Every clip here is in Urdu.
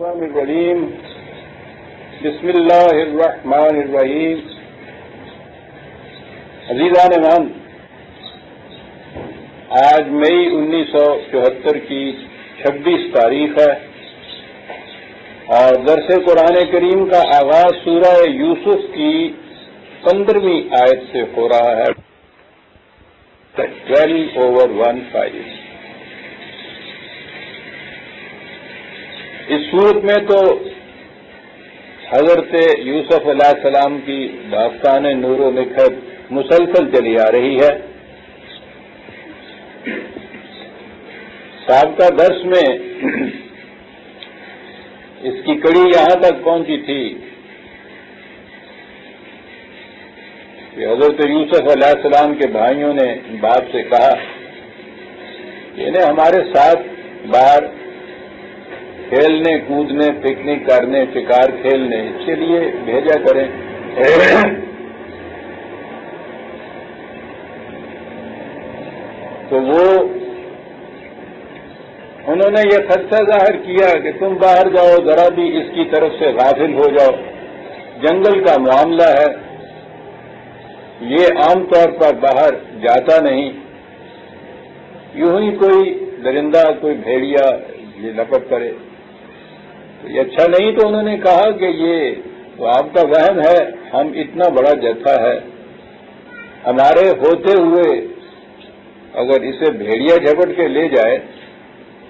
الرجیم بسم اللہ الرحمن الرحیم. عزیزان مان، آج مئی 1974 کی 26 تاریخ ہے اور درس قرآن کریم کا آغاز سورہ یوسف کی 15ویں آیت سے ہو رہا ہے. 12/15. اس صورت میں تو حضرت یوسف علیہ السلام کی داستان نور و نکھت مسلسل چلی آ رہی ہے. سابقہ درس میں اس کی کڑی یہاں تک پہنچی تھی کہ حضرت یوسف علیہ السلام کے بھائیوں نے باپ سے کہا کہ انہیں ہمارے ساتھ باہر کھیلنے کودنے پکنک کرنے شکار کھیلنے اس کے لیے بھیجا کریں. تو وہ انہوں نے یہ خدشہ ظاہر کیا کہ تم باہر جاؤ، ذرا بھی اس کی طرف سے غافل ہو جاؤ. جنگل کا معاملہ ہے، یہ عام طور پر باہر جاتا نہیں. یوں ہی کوئی درندہ کوئی بھیڑیا یہ لپٹ کرے تو یہ اچھا نہیں. تو انہوں نے کہا کہ یہ تو آپ کا وہم ہے، ہم اتنا بڑا جتھا ہے، ہمارے ہوتے ہوئے اگر اسے بھیڑیا جھپٹ کے لے جائے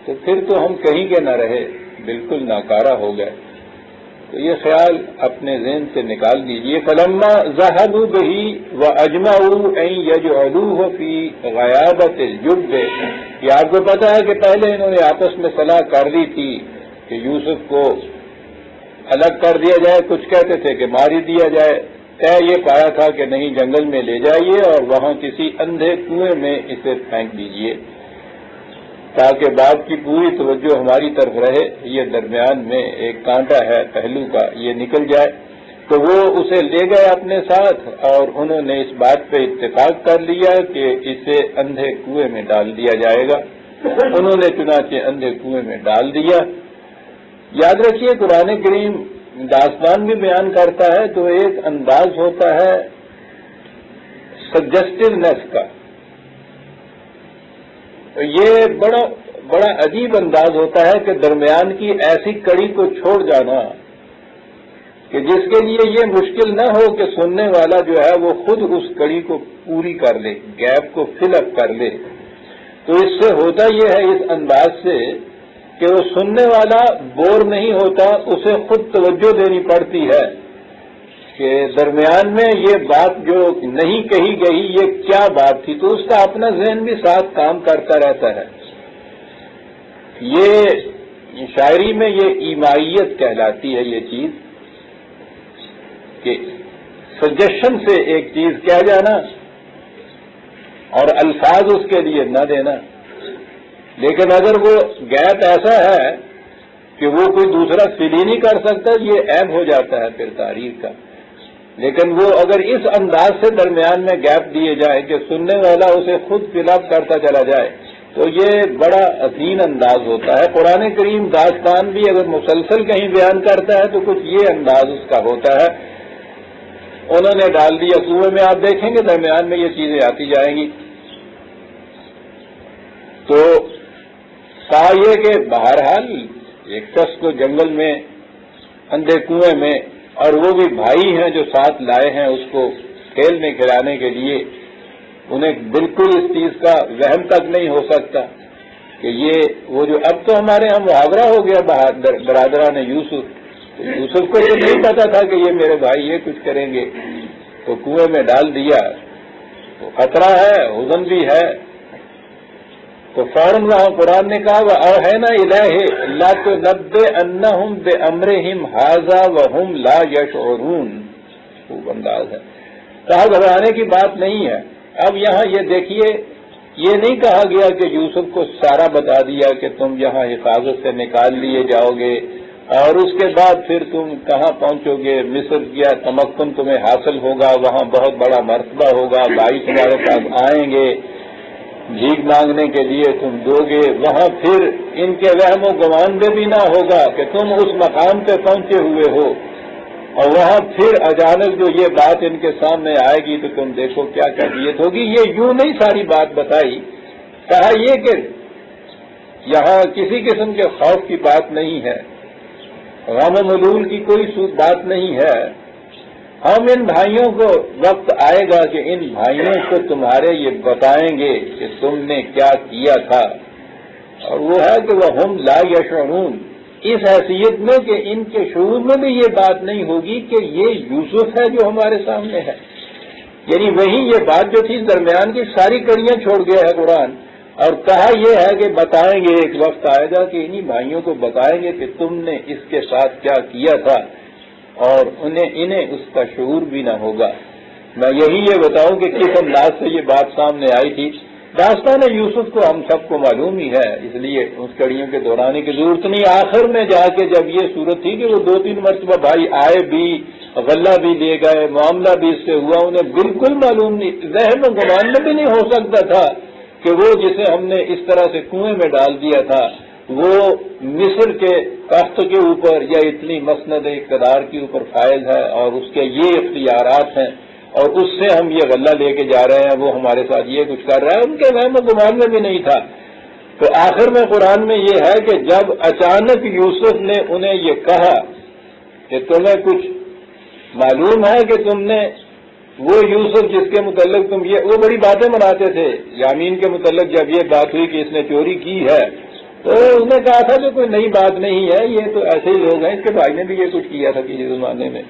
تو پھر تو ہم کہیں کے نہ رہے، بالکل ناکارہ ہو گئے. تو یہ خیال اپنے ذہن سے نکال دیجئے. فلما ذهبوا به واجمعوا ان يجعلوه في غيابة الجب. یہ آپ کو پتا ہے کہ پہلے انہوں نے آپس میں صلاح کر لی تھی کہ یوسف کو الگ کر دیا جائے، کچھ کہتے تھے کہ مار ہی دیا جائے. طے یہ پایا تھا کہ نہیں، جنگل میں لے جائیے اور وہاں کسی اندھے کنویں میں اسے پھینک دیجئے تاکہ باپ کی پوری توجہ ہماری طرف رہے. یہ درمیان میں ایک کانٹا ہے پہلو کا، یہ نکل جائے. تو وہ اسے لے گئے اپنے ساتھ اور انہوں نے اس بات پہ اتفاق کر لیا کہ اسے اندھے کنویں میں ڈال دیا جائے گا. انہوں نے چنانچہ اندھے کنویں میں ڈال دیا. یاد رکھیے قرآن کریم داستان بھی بیان کرتا ہے تو ایک انداز ہوتا ہے سجسٹیونیس کا. یہ بڑا عجیب انداز ہوتا ہے کہ درمیان کی ایسی کڑی کو چھوڑ جانا کہ جس کے لیے یہ مشکل نہ ہو کہ سننے والا جو ہے وہ خود اس کڑی کو پوری کر لے، گیپ کو فل اپ کر لے. تو اس سے ہوتا یہ ہے، اس انداز سے، کہ وہ سننے والا بور نہیں ہوتا، اسے خود توجہ دینی پڑتی ہے کہ درمیان میں یہ بات جو نہیں کہی گئی یہ کیا بات تھی. تو اس کا اپنا ذہن بھی ساتھ کام کرتا رہتا ہے. یہ شاعری میں یہ ایمائیت کہلاتی ہے، یہ چیز کہ سجیشن سے ایک چیز کہہ جانا اور الفاظ اس کے لیے نہ دینا. لیکن اگر وہ گیپ ایسا ہے کہ وہ کوئی دوسرا فل ہی نہیں کر سکتا، یہ عیب ہو جاتا ہے پھر تحریر کا. لیکن وہ اگر اس انداز سے درمیان میں گیپ دیے جائے کہ سننے والا اسے خود فل اپ کرتا چلا جائے تو یہ بڑا حسین انداز ہوتا ہے. قرآن کریم داستان بھی اگر مسلسل کہیں بیان کرتا ہے تو کچھ یہ انداز اس کا ہوتا ہے. انہوں نے ڈال دیا کنویں میں، آپ دیکھیں گے درمیان میں یہ چیزیں آتی جائیں گی. تو کہا یہ کہ بہرحال ایک شخص کو جنگل میں اندھے کنویں میں، اور وہ بھی بھائی ہیں جو ساتھ لائے ہیں اس کو کھیلنے کھلانے کے لیے، انہیں بالکل اس چیز کا وہم تک نہیں ہو سکتا کہ یہ وہ جو اب تو ہمارے یہاں محاورہ ہو گیا برادران یوسف کو تو نہیں پتا تھا کہ یہ میرے بھائی یہ کچھ کریں گے. تو کنویں میں ڈال دیا تو خطرہ ہے، حزن بھی ہے. تو فوراً وہاں قرآن نے کہا وَأَوْحَيْنَا إِلَيْهِ لَتُنَبِّئَنَّهُم بِأَمْرِهِمْ هَٰذَا وَهُمْ لَا يَشْعُرُونَ. خوب انداز ہے. کہا گھبرانے کی بات نہیں ہے. اب یہاں یہ دیکھیے، یہ نہیں کہا گیا کہ یوسف کو سارا بتا دیا کہ تم یہاں حفاظت سے نکال لیے جاؤ گے اور اس کے بعد پھر تم کہاں پہنچو گے، مصر یا تمکن تمہیں حاصل ہوگا، وہاں بہت بڑا مرتبہ ہوگا، بھائی تمہارے پاس آئیں گے. بھیک مانگنے کے لیے تم دو گے، وہاں پھر ان کے وہم و گمان میں بھی نہ ہوگا کہ تم اس مقام پہ پہنچے ہوئے ہو، اور وہاں پھر اچانک جو یہ بات ان کے سامنے آئے گی تو تم دیکھو کیا کیفیت ہوگی۔ یہ یوں نہیں ساری بات بتائی، کہا یہ کہ یہاں کسی قسم کے خوف کی بات نہیں ہے، غم و ملول کی کوئی بات نہیں ہے۔ ہم ان بھائیوں کو وقت آئے گا کہ ان بھائیوں کو تمہارے یہ بتائیں گے کہ تم نے کیا کیا تھا، اور وہ ہے کہ وہ ہم لا یشعرون، اس حیثیت میں کہ ان کے شعور میں بھی یہ بات نہیں ہوگی کہ یہ یوسف ہے جو ہمارے سامنے ہے۔ یعنی وہی یہ بات جو تھی درمیان کی ساری کڑیاں چھوڑ گیا ہے قرآن، اور کہا یہ ہے کہ بتائیں گے، ایک وقت آئے گا کہ انہی بھائیوں کو بتائیں گے کہ تم نے اس کے ساتھ کیا کیا تھا، اور انہیں اس کا شعور بھی نہ ہوگا۔ میں یہی یہ بتاؤں کہ کس انداز سے یہ بات سامنے آئی تھی۔ داستان یوسف کو ہم سب کو معلوم ہی ہے، اس لیے اس کڑیوں کے دہرانے کی ضرورت نہیں۔ آخر میں جا کے جب یہ صورت تھی کہ وہ 2-3 مرتبہ بھائی آئے بھی، غلہ بھی لے گئے، معاملہ بھی اس سے ہوا، انہیں بالکل معلوم نہیں، ذہن و گمان میں بھی نہیں ہو سکتا تھا کہ وہ جسے ہم نے اس طرح سے کنویں میں ڈال دیا تھا وہ مصر کے تخت کے اوپر یا اتنی مسند اقتدار کے اوپر فائز ہے، اور اس کے یہ اختیارات ہیں، اور اس سے ہم یہ غلہ لے کے جا رہے ہیں، وہ ہمارے ساتھ یہ کچھ کر رہا ہے، ان کے وہم و گمان میں بھی نہیں تھا۔ تو آخر میں قرآن میں یہ ہے کہ جب اچانک یوسف نے انہیں یہ کہا کہ تمہیں کچھ معلوم ہے کہ تم نے وہ یوسف جس کے متعلق تم یہ وہ بڑی باتیں مناتے تھے، یامین کے متعلق جب یہ بات ہوئی کہ اس نے چوری کی ہے تو اس نے کہا تھا کہ کوئی نئی بات نہیں ہے، یہ تو ایسے ہی لوگ ہیں، اس کے بھائی نے بھی یہ کچھ کیا تھا کسی زمانے میں۔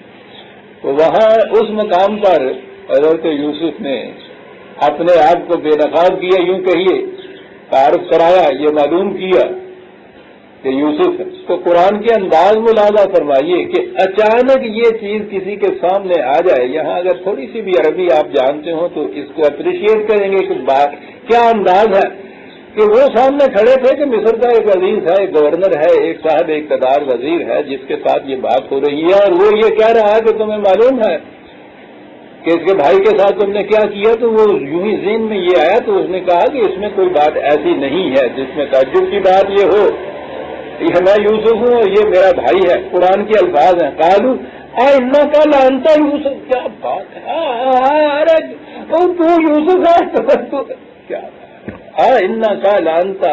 تو وہاں اس مقام پر حضرت یوسف نے اپنے آپ کو بے نقاب کیا، یوں کہیے تعارف کرایا، یہ معلوم کیا کہ یوسف ہے۔ تو قرآن کے انداز ملاحظہ فرمائیے کہ اچانک یہ چیز کسی کے سامنے آ جائے، یہاں اگر تھوڑی سی بھی عربی آپ جانتے ہوں تو اس کو اپریشیٹ کریں گے کہ کیا انداز ہے کہ وہ سامنے کھڑے تھے کہ مصر کا ایک عزیز ہے، ایک گورنر ہے، ایک صاحب اقتدار وزیر ہے جس کے ساتھ یہ بات ہو رہی ہے، اور وہ یہ کہہ رہا ہے کہ تمہیں معلوم ہے کہ اس کے بھائی کے ساتھ تم نے کیا کیا۔ تو وہ یوں ہی ذہن میں یہ آیا تو اس نے کہا کہ اس میں کوئی بات ایسی نہیں ہے جس میں تعجب کی بات یہ ہو، یہ میں یوسف ہوں اور یہ میرا بھائی ہے۔ قرآن کے الفاظ ہیں، قالوا انک لانت یوسف، کیا بات ہے، ارے تو یوسف ہے، کیا انک لانت،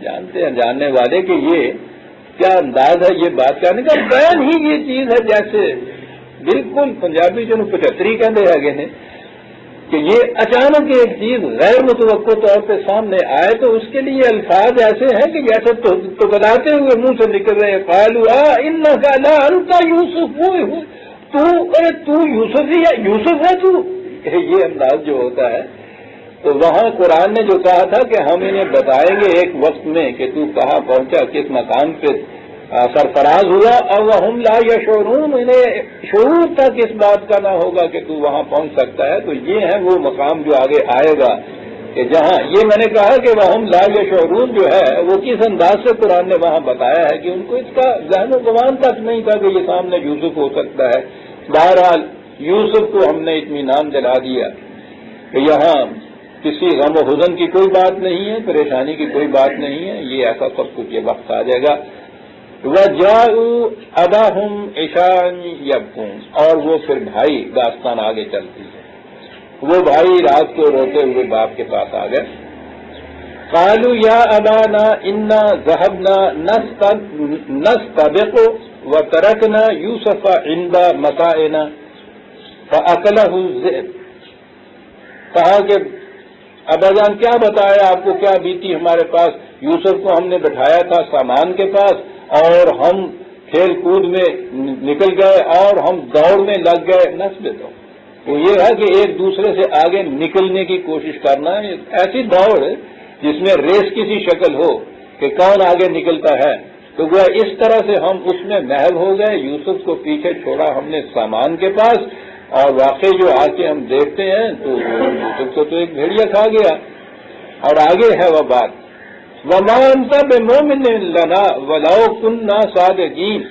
جانتے ہیں جاننے والے کہ یہ کیا انداز ہے یہ بات کرنے کا، بیان ہی یہ چیز ہے جیسے بالکل پنجابی جو 75 کہتے ہیں کہ یہ اچانک ایک چیز غیر متوقع طور پہ سامنے آئے تو اس کے لیے الفاظ ایسے ہیں کہ جیسے تو بتاتے ہوئے منہ سے نکل رہے ہیں، قالوا انک لانت یوسف، تو یوسف ہی ہے، یوسف ہے تو، یہ انداز جو ہوتا ہے۔ تو وہاں قرآن نے جو کہا تھا کہ ہم انہیں بتائیں گے ایک وقت میں کہ تو کہاں پہنچا، کس مقام پہ سرفراز ہوا، اور وہم لا یشعرون، انہیں شعور تک اس بات کا نہ ہوگا کہ تو وہاں پہنچ سکتا ہے۔ تو یہ ہے وہ مقام جو آگے آئے گا کہ جہاں یہ میں نے کہا کہ وہم لا یشعرون جو ہے وہ کس انداز سے قرآن نے وہاں بتایا ہے کہ ان کو اس کا ذہن و گمان تک نہیں تھا کہ یہ سامنے یوسف ہو سکتا ہے۔ بہرحال یوسف کو ہم نے اطمینان دلا دیا کہ یہاں کسی غم و حزن کی کوئی بات نہیں ہے، پریشانی کی کوئی بات نہیں ہے، یہ ایسا سب کچھ یہ وقت آ جائے گا۔ وَجَاءُوا أَبَاهُمْ عِشَاءً يَبْكُونَ، اور وہ پھر بھائی داستان آگے چلتی ہے، وہ بھائی رات کو روتے ہوئے باپ کے پاس آ گئے۔ قَالُوا يَا أَبَانَا إِنَّا ذَهَبْنَا نَسْتَبِقُ وَتَرَكْنَا يُوسُفَ عِندَ مَتَاعِنَا فَأَكَلَهُ الذِّئْبُ، کہا کہ ابا جان کیا بتایا آپ کو، کیا بیتی ہمارے پاس، یوسف کو ہم نے بٹھایا تھا سامان کے پاس اور ہم کھیل کود میں نکل گئے اور ہم دوڑ میں لگ گئے۔ نسل تو وہ یہ ہے کہ ایک دوسرے سے آگے نکلنے کی کوشش کرنا، ایسی دوڑ جس میں ریس کسی شکل ہو کہ کون آگے نکلتا ہے، تو وہ اس طرح سے ہم اس میں محو ہو گئے، یوسف کو پیچھے چھوڑا ہم نے سامان کے پاس، اور واقعی جو آ کے ہم دیکھتے ہیں تو یوسف کو تو ایک بھیڑیا کھا گیا۔ اور آگے ہے وہ بات، وَمَا أَنْتَ بِمُؤْمِنٍ لَنَا وَلَوْ كُنَّا صَادِقِينَ،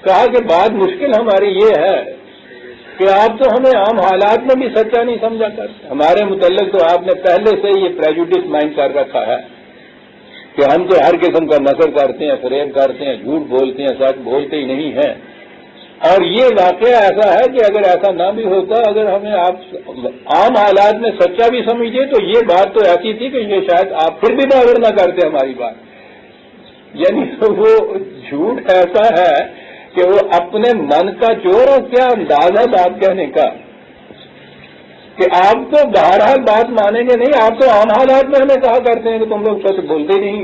کہا کہ بات مشکل ہماری یہ ہے کہ آپ تو ہمیں عام حالات میں بھی سچا نہیں سمجھا کرتے. ہمارے متعلق تو آپ نے پہلے سے یہ پریجوڈس مائنڈ کر رکھا ہے کہ ہم تو ہر قسم کا نثر کرتے ہیں, فریب کرتے ہیں, جھوٹ بولتے ہیں, سچ بولتے ہی نہیں ہیں. اور یہ واقعہ ایسا ہے کہ اگر ایسا نہ بھی ہوتا, اگر ہمیں آپ عام حالات میں سچا بھی سمجھے تو یہ بات تو ایسی تھی کہ یہ شاید آپ پھر بھی باور نہ کرتے ہماری بات. یعنی وہ جھوٹ ایسا ہے کہ وہ اپنے من کا چور, اور کیا انداز ہے بات کہنے کا کہ آپ تو بہرحال بات مانیں گے نہیں, آپ تو عام حالات میں ہمیں کہا کرتے ہیں کہ تم لوگ سچ بولتے نہیں.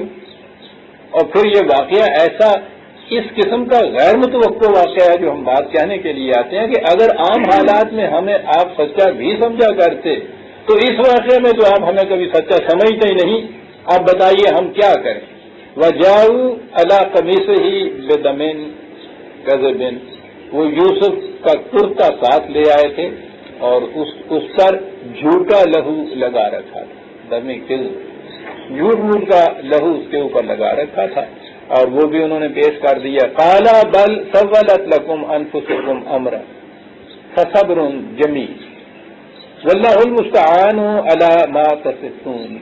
اور پھر یہ واقعہ ایسا اس قسم کا غیر متوقع واقعہ ہے جو ہم بات کہنے کے لیے آتے ہیں کہ اگر عام حالات میں ہمیں آپ سچا بھی سمجھا کرتے تو اس واقعے میں تو آپ ہمیں کبھی سچا سمجھتے ہی نہیں. آپ بتائیے ہم کیا کریں. وَجَاءُوا عَلَىٰ قَمِيصِهِ بِدَمٍ كَذِبٍ, وہ یوسف کا کرتا ساتھ لے آئے تھے اور اس پر جھوٹا لہو لگا رکھا تھا. دم کذب, جھوٹ موٹ کا لہو اس کے اوپر لگا رکھا تھا, اور وہ بھی انہوں نے پیش کر دیا. قَالَ بَلْ سَوَّلَتْ لَكُمْ أَنفُسُكُمْ أَمْرًا فَصَبْرٌ جَمِيلٌ وَاللَّهُ الْمُسْتَعَانُ عَلَىٰ مَا تَصِفُونَ.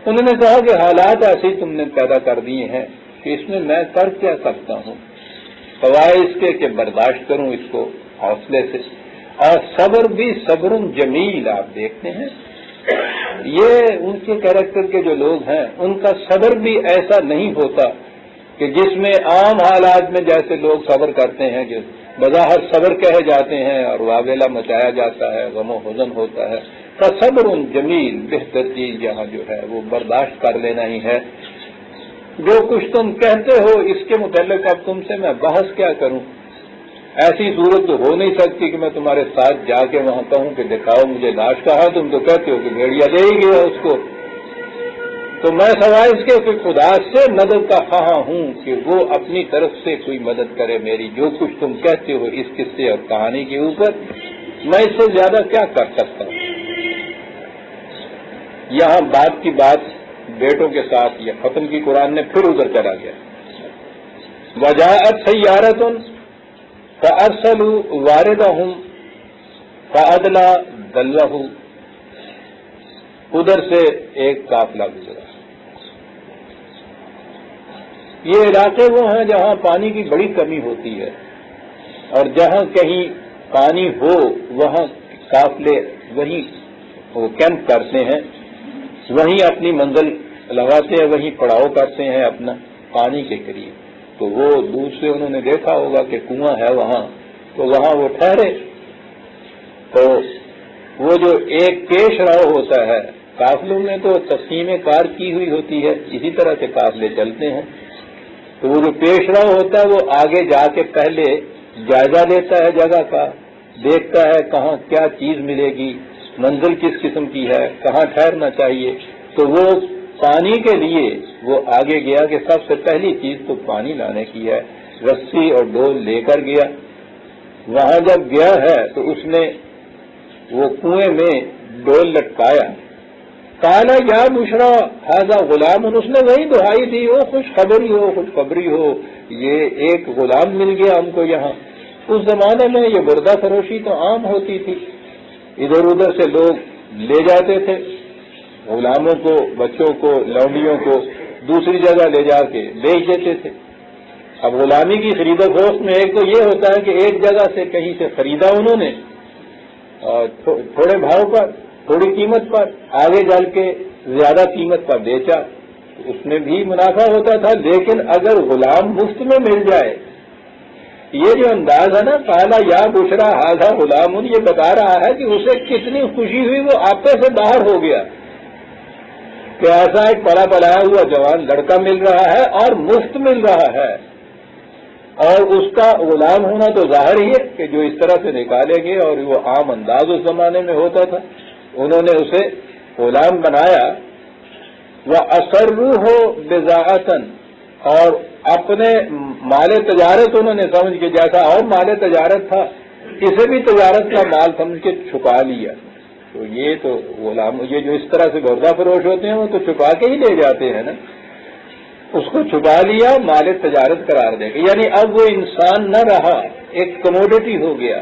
انہوں نے کہا کہ حالات ایسے تم نے پیدا کر دیے ہیں کہ اس میں میں کر کیا سکتا ہوں, سوائے اس کے کہ برداشت کروں اس کو حوصلے سے. اور صبر بھی صبر جمیل. آپ دیکھتے ہیں یہ ان کے کیریکٹر کے جو لوگ ہیں ان کا صبر بھی ایسا نہیں ہوتا کہ جس میں عام حالات میں جیسے لوگ صبر کرتے ہیں کہ بظاہر صبر کہے جاتے ہیں اور واویلا مچایا جاتا ہے, غم و حزن ہوتا ہے. صبر جمیل, بہتر چیز یہاں جو ہے وہ برداشت کر لینا ہی ہے. جو کچھ تم کہتے ہو اس کے متعلق اب تم سے میں بحث کیا کروں. ایسی صورت تو ہو نہیں سکتی کہ میں تمہارے ساتھ جا کے وہاں کہوں کہ دکھاؤ مجھے لاش کہاں, تم تو کہتے ہو کہ بھیڑیا لے ہی گیا اس کو. تو میں سوائے اس کے کہ خدا سے مدد کا خواہاں ہوں کہ وہ اپنی طرف سے کوئی مدد کرے میری. جو کچھ تم کہتے ہو اس قصے اور کہانی کے اوپر میں اس سے زیادہ کیا کر سکتا ہوں. یہاں باپ کی بات بیٹوں کے ساتھ یہ ختم کی قرآن نے پھر ادھر چلا گیا. وجاءت سیارۃ فارسلوا واردہم فادلی دلوہ. ادھر سے ایک قافلہ گزرا. یہ علاقے وہ ہیں جہاں پانی کی بڑی کمی ہوتی ہے, اور جہاں کہیں پانی ہو وہاں قافلے وہیں وہ کیمپ کرتے ہیں, وہیں اپنی منزل لگاتے ہیں, وہیں پڑاؤ کرتے ہیں اپنا پانی کے قریب. تو وہ دور سے انہوں نے دیکھا ہوگا کہ کنواں ہے وہاں, تو وہاں وہ ٹھہرے. تو وہ جو ایک پیش رو ہوتا ہے قافلوں میں تو تقسیم کار کی ہوئی ہوتی ہے, اسی طرح سے قافلے چلتے ہیں. تو وہ جو پیش رو ہوتا ہے وہ آگے جا کے پہلے جائزہ لیتا ہے جگہ کا, دیکھتا ہے کہاں کیا چیز ملے گی, منزل کس قسم کی ہے, کہاں ٹھہرنا چاہیے. تو وہ پانی کے لیے وہ آگے گیا کہ سب سے پہلی چیز تو پانی لانے کی ہے. رسی اور ڈول لے کر گیا. وہاں جب گیا ہے تو اس نے وہ کنویں میں ڈول لٹکایا. کالا یا بشرا ھذا غلام, اس نے وہی دہائی دی, وہ خوشخبری ہو خوشخبری ہو, یہ ایک غلام مل گیا ہم کو یہاں. اس زمانے میں یہ بردہ فروشی تو عام ہوتی تھی, ادھر ادھر سے لوگ لے جاتے تھے غلاموں کو, بچوں کو, لونڈیوں کو دوسری جگہ لے جا کے بیچ دیتے تھے. اب غلامی کی خرید و فروخت میں ایک تو یہ ہوتا ہے کہ ایک جگہ سے کہیں سے خریدا انہوں نے اور تھوڑے بھاؤ پر, تھوڑی قیمت پر, آگے چل کے زیادہ قیمت پر بیچا, اس میں بھی منافع ہوتا تھا. لیکن اگر غلام مفت میں مل جائے, یہ جو انداز ہے نا کالا یا بشرا ھذا غلام, یہ بتا رہا ہے کہ اسے کتنی خوشی ہوئی, وہ آپے سے باہر ہو گیا کہ ایسا ایک پلا پلایا ہوا جوان لڑکا مل رہا ہے اور مفت مل رہا ہے. اور اس کا غلام ہونا تو ظاہر ہی ہے کہ جو اس طرح سے نکالے گئے, اور وہ عام انداز اس زمانے میں ہوتا تھا. انہوں نے اسے غلام بنایا. وَأَسَرُّوهُ بِضَاعَةً, اور اپنے مال تجارت انہوں نے سمجھ کے, جیسا اور مال تجارت تھا اسے بھی تجارت کا مال سمجھ کے چھپا لیا. تو یہ تو غلام, یہ جو اس طرح سے بردہ فروش ہوتے ہیں وہ تو چھپا کے ہی لے جاتے ہیں نا, اس کو چھپا لیا, مال تجارت قرار دے گا. یعنی اب وہ انسان نہ رہا, ایک کموڈٹی ہو گیا.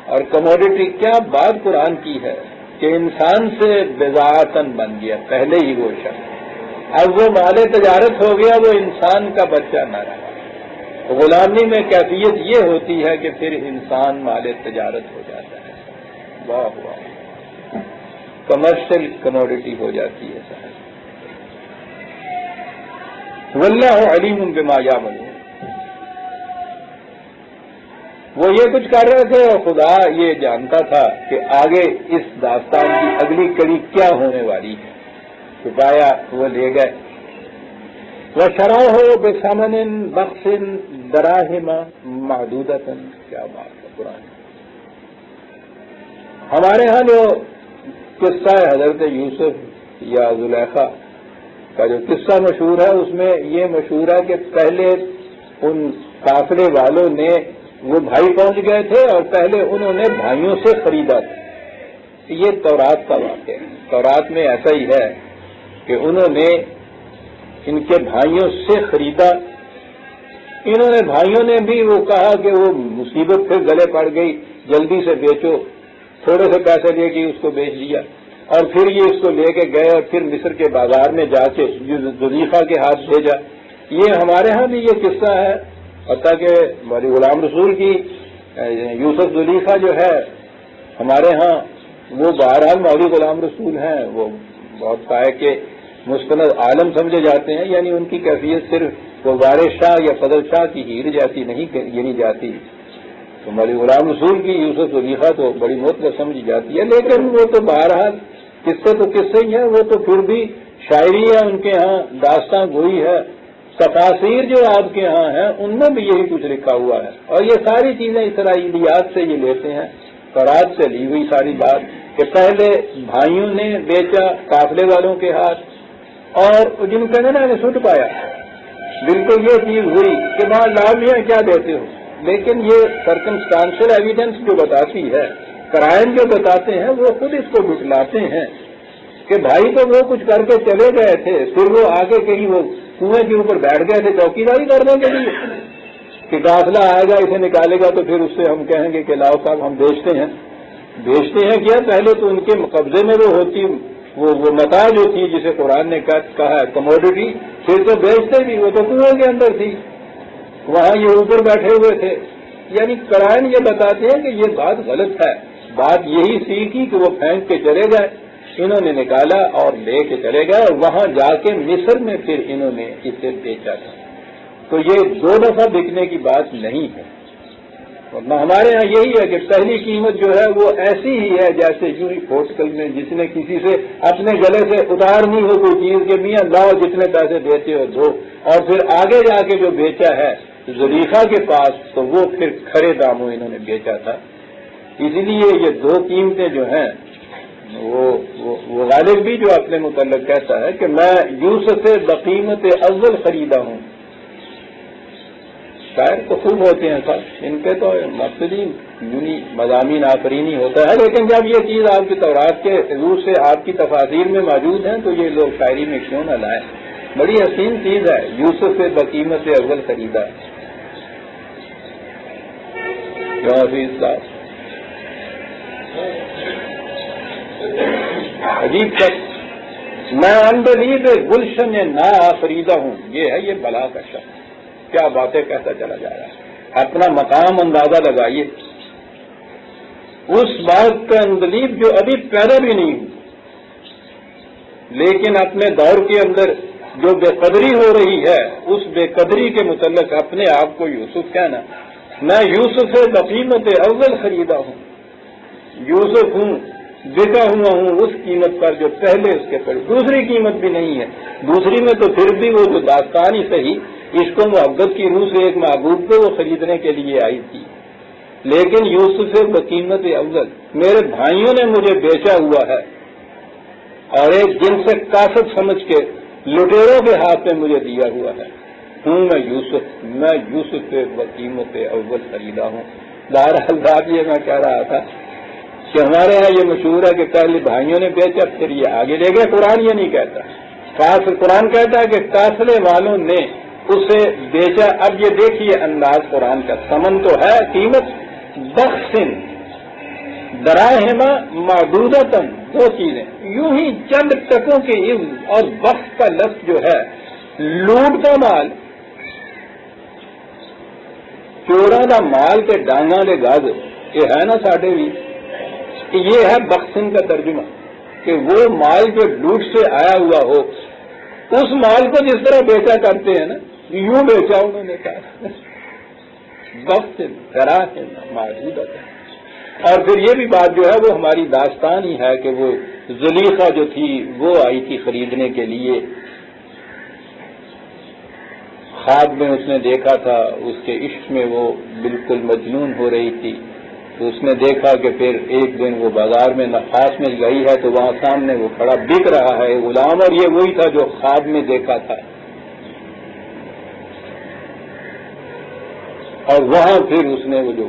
اور کموڈیٹی کیا بات قرآن کی ہے کہ انسان سے بضاعتاً بن گیا پہلے ہی وہ شخص، اب وہ مال تجارت ہو گیا، وہ انسان کا بچہ نہ رہا۔ غلامی میں کیفیت یہ ہوتی ہے کہ پھر انسان مال تجارت ہو جاتا ہے، واہ واہ، کمرشل کموڈیٹی ہو جاتی ہے صاحب۔ واللہ علیم بما یعملون، وہ یہ کچھ کر رہے تھے اور خدا یہ جانتا تھا کہ آگے اس داستان کی اگلی کڑی کیا ہونے والی ہے، چھپایا وہ لے گئے۔ وَشَرَوْهُ بِثَمَنٍ بَخْسٍ دَرَاهِمَ مَعْدُودَةً، کیا بات ہے قرآن۔ ہمارے ہاں جو قصہ ہے حضرت یوسف یا زلیخا کا جو قصہ مشہور ہے، اس میں یہ مشہور ہے کہ پہلے ان قافلے والوں نے، وہ بھائی پہنچ گئے تھے اور پہلے انہوں نے بھائیوں سے خریدا تھا۔ یہ تورات کا واقعہ ہے، تورات میں ایسا ہی ہے کہ انہوں نے ان کے بھائیوں سے خریدا، انہوں نے بھائیوں نے بھی وہ کہا کہ وہ مصیبت پھر گلے پڑ گئی، جلدی سے بیچو، تھوڑے سے پیسے دے کے اس کو بیچ دیا، اور پھر یہ اس کو لے کے گئے اور پھر مصر کے بازار میں جا کے زلیخا کے ہاتھ بھیجا۔ یہ ہمارے ہاں بھی یہ قصہ ہے، حتیٰ کہ مولی غلام رسول کی یوسف زلیخا جو ہے ہمارے ہاں، وہ بہرحال مولی غلام رسول ہیں، وہ بہت پائے کے مستند عالم سمجھے جاتے ہیں، یعنی ان کی کیفیت صرف وہ وارث شاہ یا فضل شاہ کی ہیر جاتی نہیں جاتی، تو مولی غلام رسول کی یوسف زلیخا تو بڑی معتبر سمجھی جاتی ہے، لیکن وہ تو بہرحال قصے تو قصے ہی ہیں، وہ تو پھر بھی شاعری ہے ان کے ہاں، داستان گوئی ہے۔ تفاسیر جو آپ کے ہاں ہیں ان میں بھی یہی کچھ لکھا ہوا ہے، اور یہ ساری چیزیں اسرائیلیات سے یہ لیتے ہیں، تورات سے لی ہوئی ساری بات، کہ پہلے بھائیوں نے بیچا قافلے والوں کے ہاتھ، اور جن کا نا نے سٹ پایا، بالکل یہ چیز ہوئی کہ وہاں لامیاں کیا دیتے ہو، لیکن یہ سرکمسٹانشل ایویڈنس جو بتاتی ہے، کرائم جو بتاتے ہیں، وہ خود اس کو بٹلاتے ہیں کہ بھائی تو وہ کچھ کر کے چلے گئے تھے، پھر وہ آگے کہیں وہ کنویں کے اوپر بیٹھ گئے تھے چوکیداری کرنے کے لیے کہ قافلہ آئے گا اسے نکالے گا تو پھر اس سے ہم کہیں گے کہ لاؤ صاحب ہم بیچتے ہیں کیا؟ پہلے تو ان کے قبضے میں وہ ہوتی، وہ متاع جو تھی جسے قرآن نے کہا ہے کموڈیٹی، پھر تو بیچتے بھی، وہ تو کنویں کے اندر تھی، وہاں یہ اوپر بیٹھے ہوئے تھے۔ یعنی قرآن یہ بتاتے ہیں کہ یہ بات غلط ہے، بات یہی سیکھی کہ وہ پھینک کے چلے گئے، انہوں نے نکالا اور لے کے چلے گئے، اور وہاں جا کے مصر میں پھر انہوں نے اسے بیچا تھا۔ تو یہ دو دفعہ بکنے کی بات نہیں ہے، ورنہ ہمارے ہاں یہی ہے کہ پہلی قیمت جو ہے وہ ایسی ہی ہے جیسے یوں ہی پورٹکل میں جس نے کسی سے اپنے گلے سے اتارنی ہو کوئی چیز کہ میاں لاؤ جتنے پیسے دیتے ہو دو، اور پھر آگے جا کے جو بیچا ہے زلیخا کے پاس تو وہ پھر کھڑے داموں انہوں نے بیچا تھا۔ اسی لیے یہ دو قیمتیں جو ہیں وہ غالب بھی جو اپنے متعلق کہتا ہے کہ میں یوسف سے بقیمت اول خریدا ہوں۔ شاعر تو خوب ہوتے ہیں سب، ان کے تو مقصد ہی یونی مضامین آفرینی ہوتا ہے، لیکن جب یہ چیز آپ کی تورات کے روح سے آپ کی تفاسیر میں موجود ہیں تو یہ لوگ شاعری میں کیوں نہ لائیں؟ بڑی حسین چیز ہے، یوسف سے بقیمت اول خریدا۔ کیوں حفیظ صاحب؟ عجیب شخص، میں اندلیب گلشن نا آفریدہ ہوں، یہ ہے یہ بلا کا شخص، کیا باتیں کہتا چلا جا رہا ہے۔ اپنا مقام اندازہ لگائیے، اس بات کا اندلیب جو ابھی پیدا بھی نہیں ہوئی، لیکن اپنے دور کے اندر جو بے قدری ہو رہی ہے اس بے قدری کے متعلق اپنے آپ کو یوسف کہنا، میں یوسف سے بقیمت اول خریدا ہوں، یوسف ہوں، بکا ہوا ہوں اس قیمت پر جو پہلے اس کے پڑی، دوسری قیمت بھی نہیں ہے، دوسری میں تو پھر بھی وہ جو داستان ہی صحیح عشق و محبت کی روح سے ایک محبوب کو وہ خریدنے کے لیے آئی تھی، لیکن یوسف سے بقیمت اول، میرے بھائیوں نے مجھے بیچا ہوا ہے اور ایک جن سے کاسب سمجھ کے لٹیروں کے ہاتھ میں مجھے دیا ہوا ہے، ہوں میں یوسف سے بقیمت اول خریدا ہوں۔ بہرحال بات یہ میں کہہ رہا تھا کہ ہمارے یہاں یہ مشہور ہے کہ پہلے بھائیوں نے بیچا پھر یہ آگے لے گئے، قرآن یہ نہیں کہتا، قرآن کہتا ہے کہ قافلے والوں نے اسے بیچا۔ اب یہ دیکھیے انداز قرآن کا، ثمن تو ہے قیمت، بخسن دراہما معدودتن، دو چیزیں، یوں ہی چند ٹکوں کے عوض، اور وقت کا لفظ جو ہے لوٹ کا مال، چوراں دا مال کے ڈانگاں دے گز، یہ ہے نا ساڈے بھی، یہ ہے بخشن کا ترجمہ، کہ وہ مال جو لوٹ سے آیا ہوا ہو، اس مال کو جس طرح بیچا کرتے ہیں نا، یوں بیچا انہوں نے کہا بخشن دراہم معدودتن۔ اور پھر یہ بھی بات جو ہے وہ ہماری داستان ہی ہے کہ وہ زلیخا جو تھی وہ آئی تھی خریدنے کے لیے، خواب میں اس نے دیکھا تھا، اس کے عشق میں وہ بالکل مجنون ہو رہی تھی، تو اس نے دیکھا کہ پھر ایک دن وہ بازار میں نفاس میں گئی ہے تو وہاں سامنے وہ کھڑا بک رہا ہے غلام، اور یہ وہی تھا جو خواب میں دیکھا تھا، اور وہاں پھر اس نے وہ جو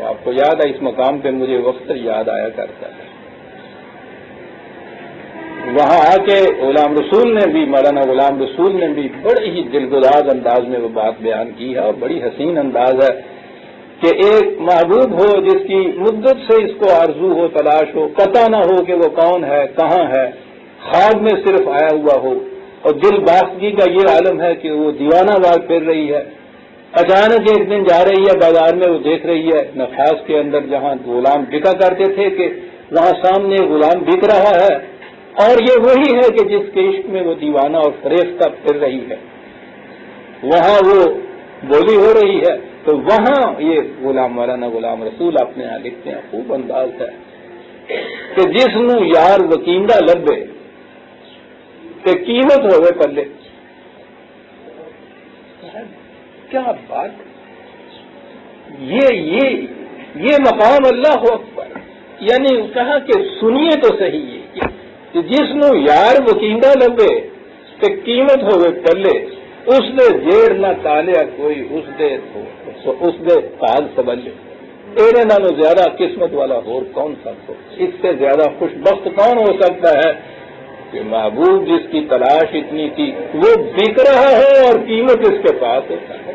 آپ کو یاد ہے، اس مقام پہ مجھے وقت یاد آیا کرتا ہے، وہاں آ کے غلام رسول نے بھی، مولانا غلام رسول نے بھی بڑے ہی دلگداز انداز میں وہ بات بیان کی ہے، اور بڑی حسین انداز ہے کہ ایک محبوب ہو جس کی مدت سے اس کو آرزو ہو، تلاش ہو، پتہ نہ ہو کہ وہ کون ہے، کہاں ہے، خواب میں صرف آیا ہوا ہو، اور دل باختگی کا یہ عالم ہے کہ وہ دیوانہ وار پھر رہی ہے، اچانک ایک دن جا رہی ہے بازار میں، وہ دیکھ رہی ہے نفاس کے اندر جہاں غلام بکا کرتے تھے کہ وہاں سامنے غلام بک رہا ہے، اور یہ وہی ہے کہ جس کے عشق میں وہ دیوانہ اور فریفتہ پھر رہی ہے، وہاں وہ بولی ہو رہی ہے، تو وہاں یہ غلام مولانا غلام رسول اپنے یہاں لکھتے ہیں، خوب انداز ہے کہ جس نو یار وکیندہ لبے کہ قیمت ہوئے پلے، کیا بات، یہ مقام اللہ اکبر، یعنی کہا کہ سنیے تو صحیح ہے کہ جس نو یار وکیندہ لبے کہ قیمت ہوئے پلے، اس دے جیڑ نہ تالیا کوئی، اس دے تاج سبلے، تیرے نالوں زیادہ قسمت والا اور کون سا ہو، اس سے زیادہ خوش بخت کون ہو سکتا ہے کہ محبوب جس کی تلاش اتنی تھی وہ بک رہا ہے اور قیمت اس کے پاس ہوتا ہے۔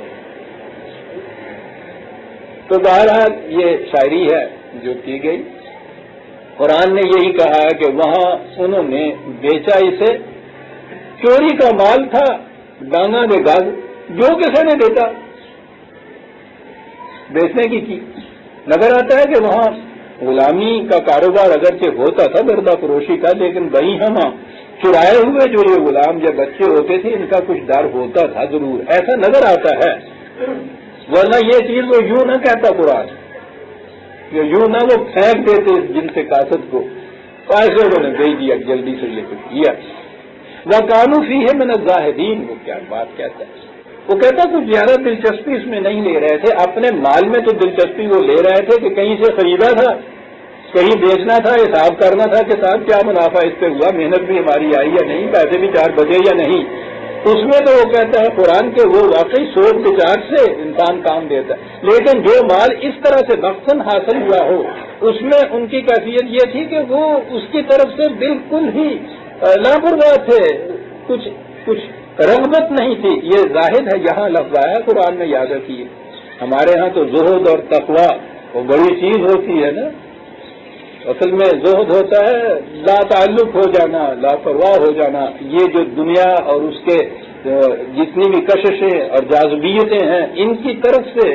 تو بہرحال یہ شاعری ہے جو کی گئی، قرآن نے یہی کہا ہے کہ وہاں انہوں نے بیچا، اسے چوری کا مال تھا، ڈانگا نے گاز، جو کسی نے بیچا، بیچنے کی نظر آتا ہے کہ وہاں غلامی کا کاروبار اگرچہ ہوتا تھا گردہ فروشی کا، لیکن وہیں ہم چرائے ہوئے جو یہ غلام جب بچے ہوتے تھے ان کا کچھ ڈر ہوتا تھا ضرور، ایسا نظر آتا ہے، ورنہ یہ چیز وہ یوں نہ کہتا قرآن، یوں نہ وہ پھینک دیتے اس جن سے کاسد کو، ایسے انہوں نے بھیج دیا جلدی سے یہ کچھ کیا۔ وَكَانُوا فِيهِ مِنَ الزَّاهِدِينَ، وہ کیا بات کہتا ہے، وہ کہتا کچھ زیادہ دلچسپی اس میں نہیں لے رہے تھے، اپنے مال میں تو دلچسپی وہ لے رہے تھے کہ کہیں سے خریدا تھا، کہیں بیچنا تھا، حساب کرنا تھا کہ صاحب کیا منافع اس سے ہوا، محنت بھی ہماری آئی یا نہیں، پیسے بھی 4 بچے یا نہیں، اس میں تو وہ کہتا ہے قرآن کے وہ واقعی سوچ بچار سے انسان کام دیتا ہے، لیکن جو مال اس طرح سے بخشن حاصل ہوا ہو اس میں ان کی کیفیت یہ تھی کہ وہ اس کی طرف سے بالکل ہی لاپرواہ تھے، کچھ رغبت نہیں تھی۔ یہ زاہد ہے یہاں لفظ آیا قرآن میں، یاد رکھیے، ہمارے ہاں تو زہد اور تقویٰ وہ بڑی چیز ہوتی ہے نا، اصل میں زہد ہوتا ہے لا تعلق ہو جانا، لاپرواہ ہو جانا، یہ جو دنیا اور اس کے جتنی بھی کششیں اور جاذبیتیں ہیں ان کی طرف سے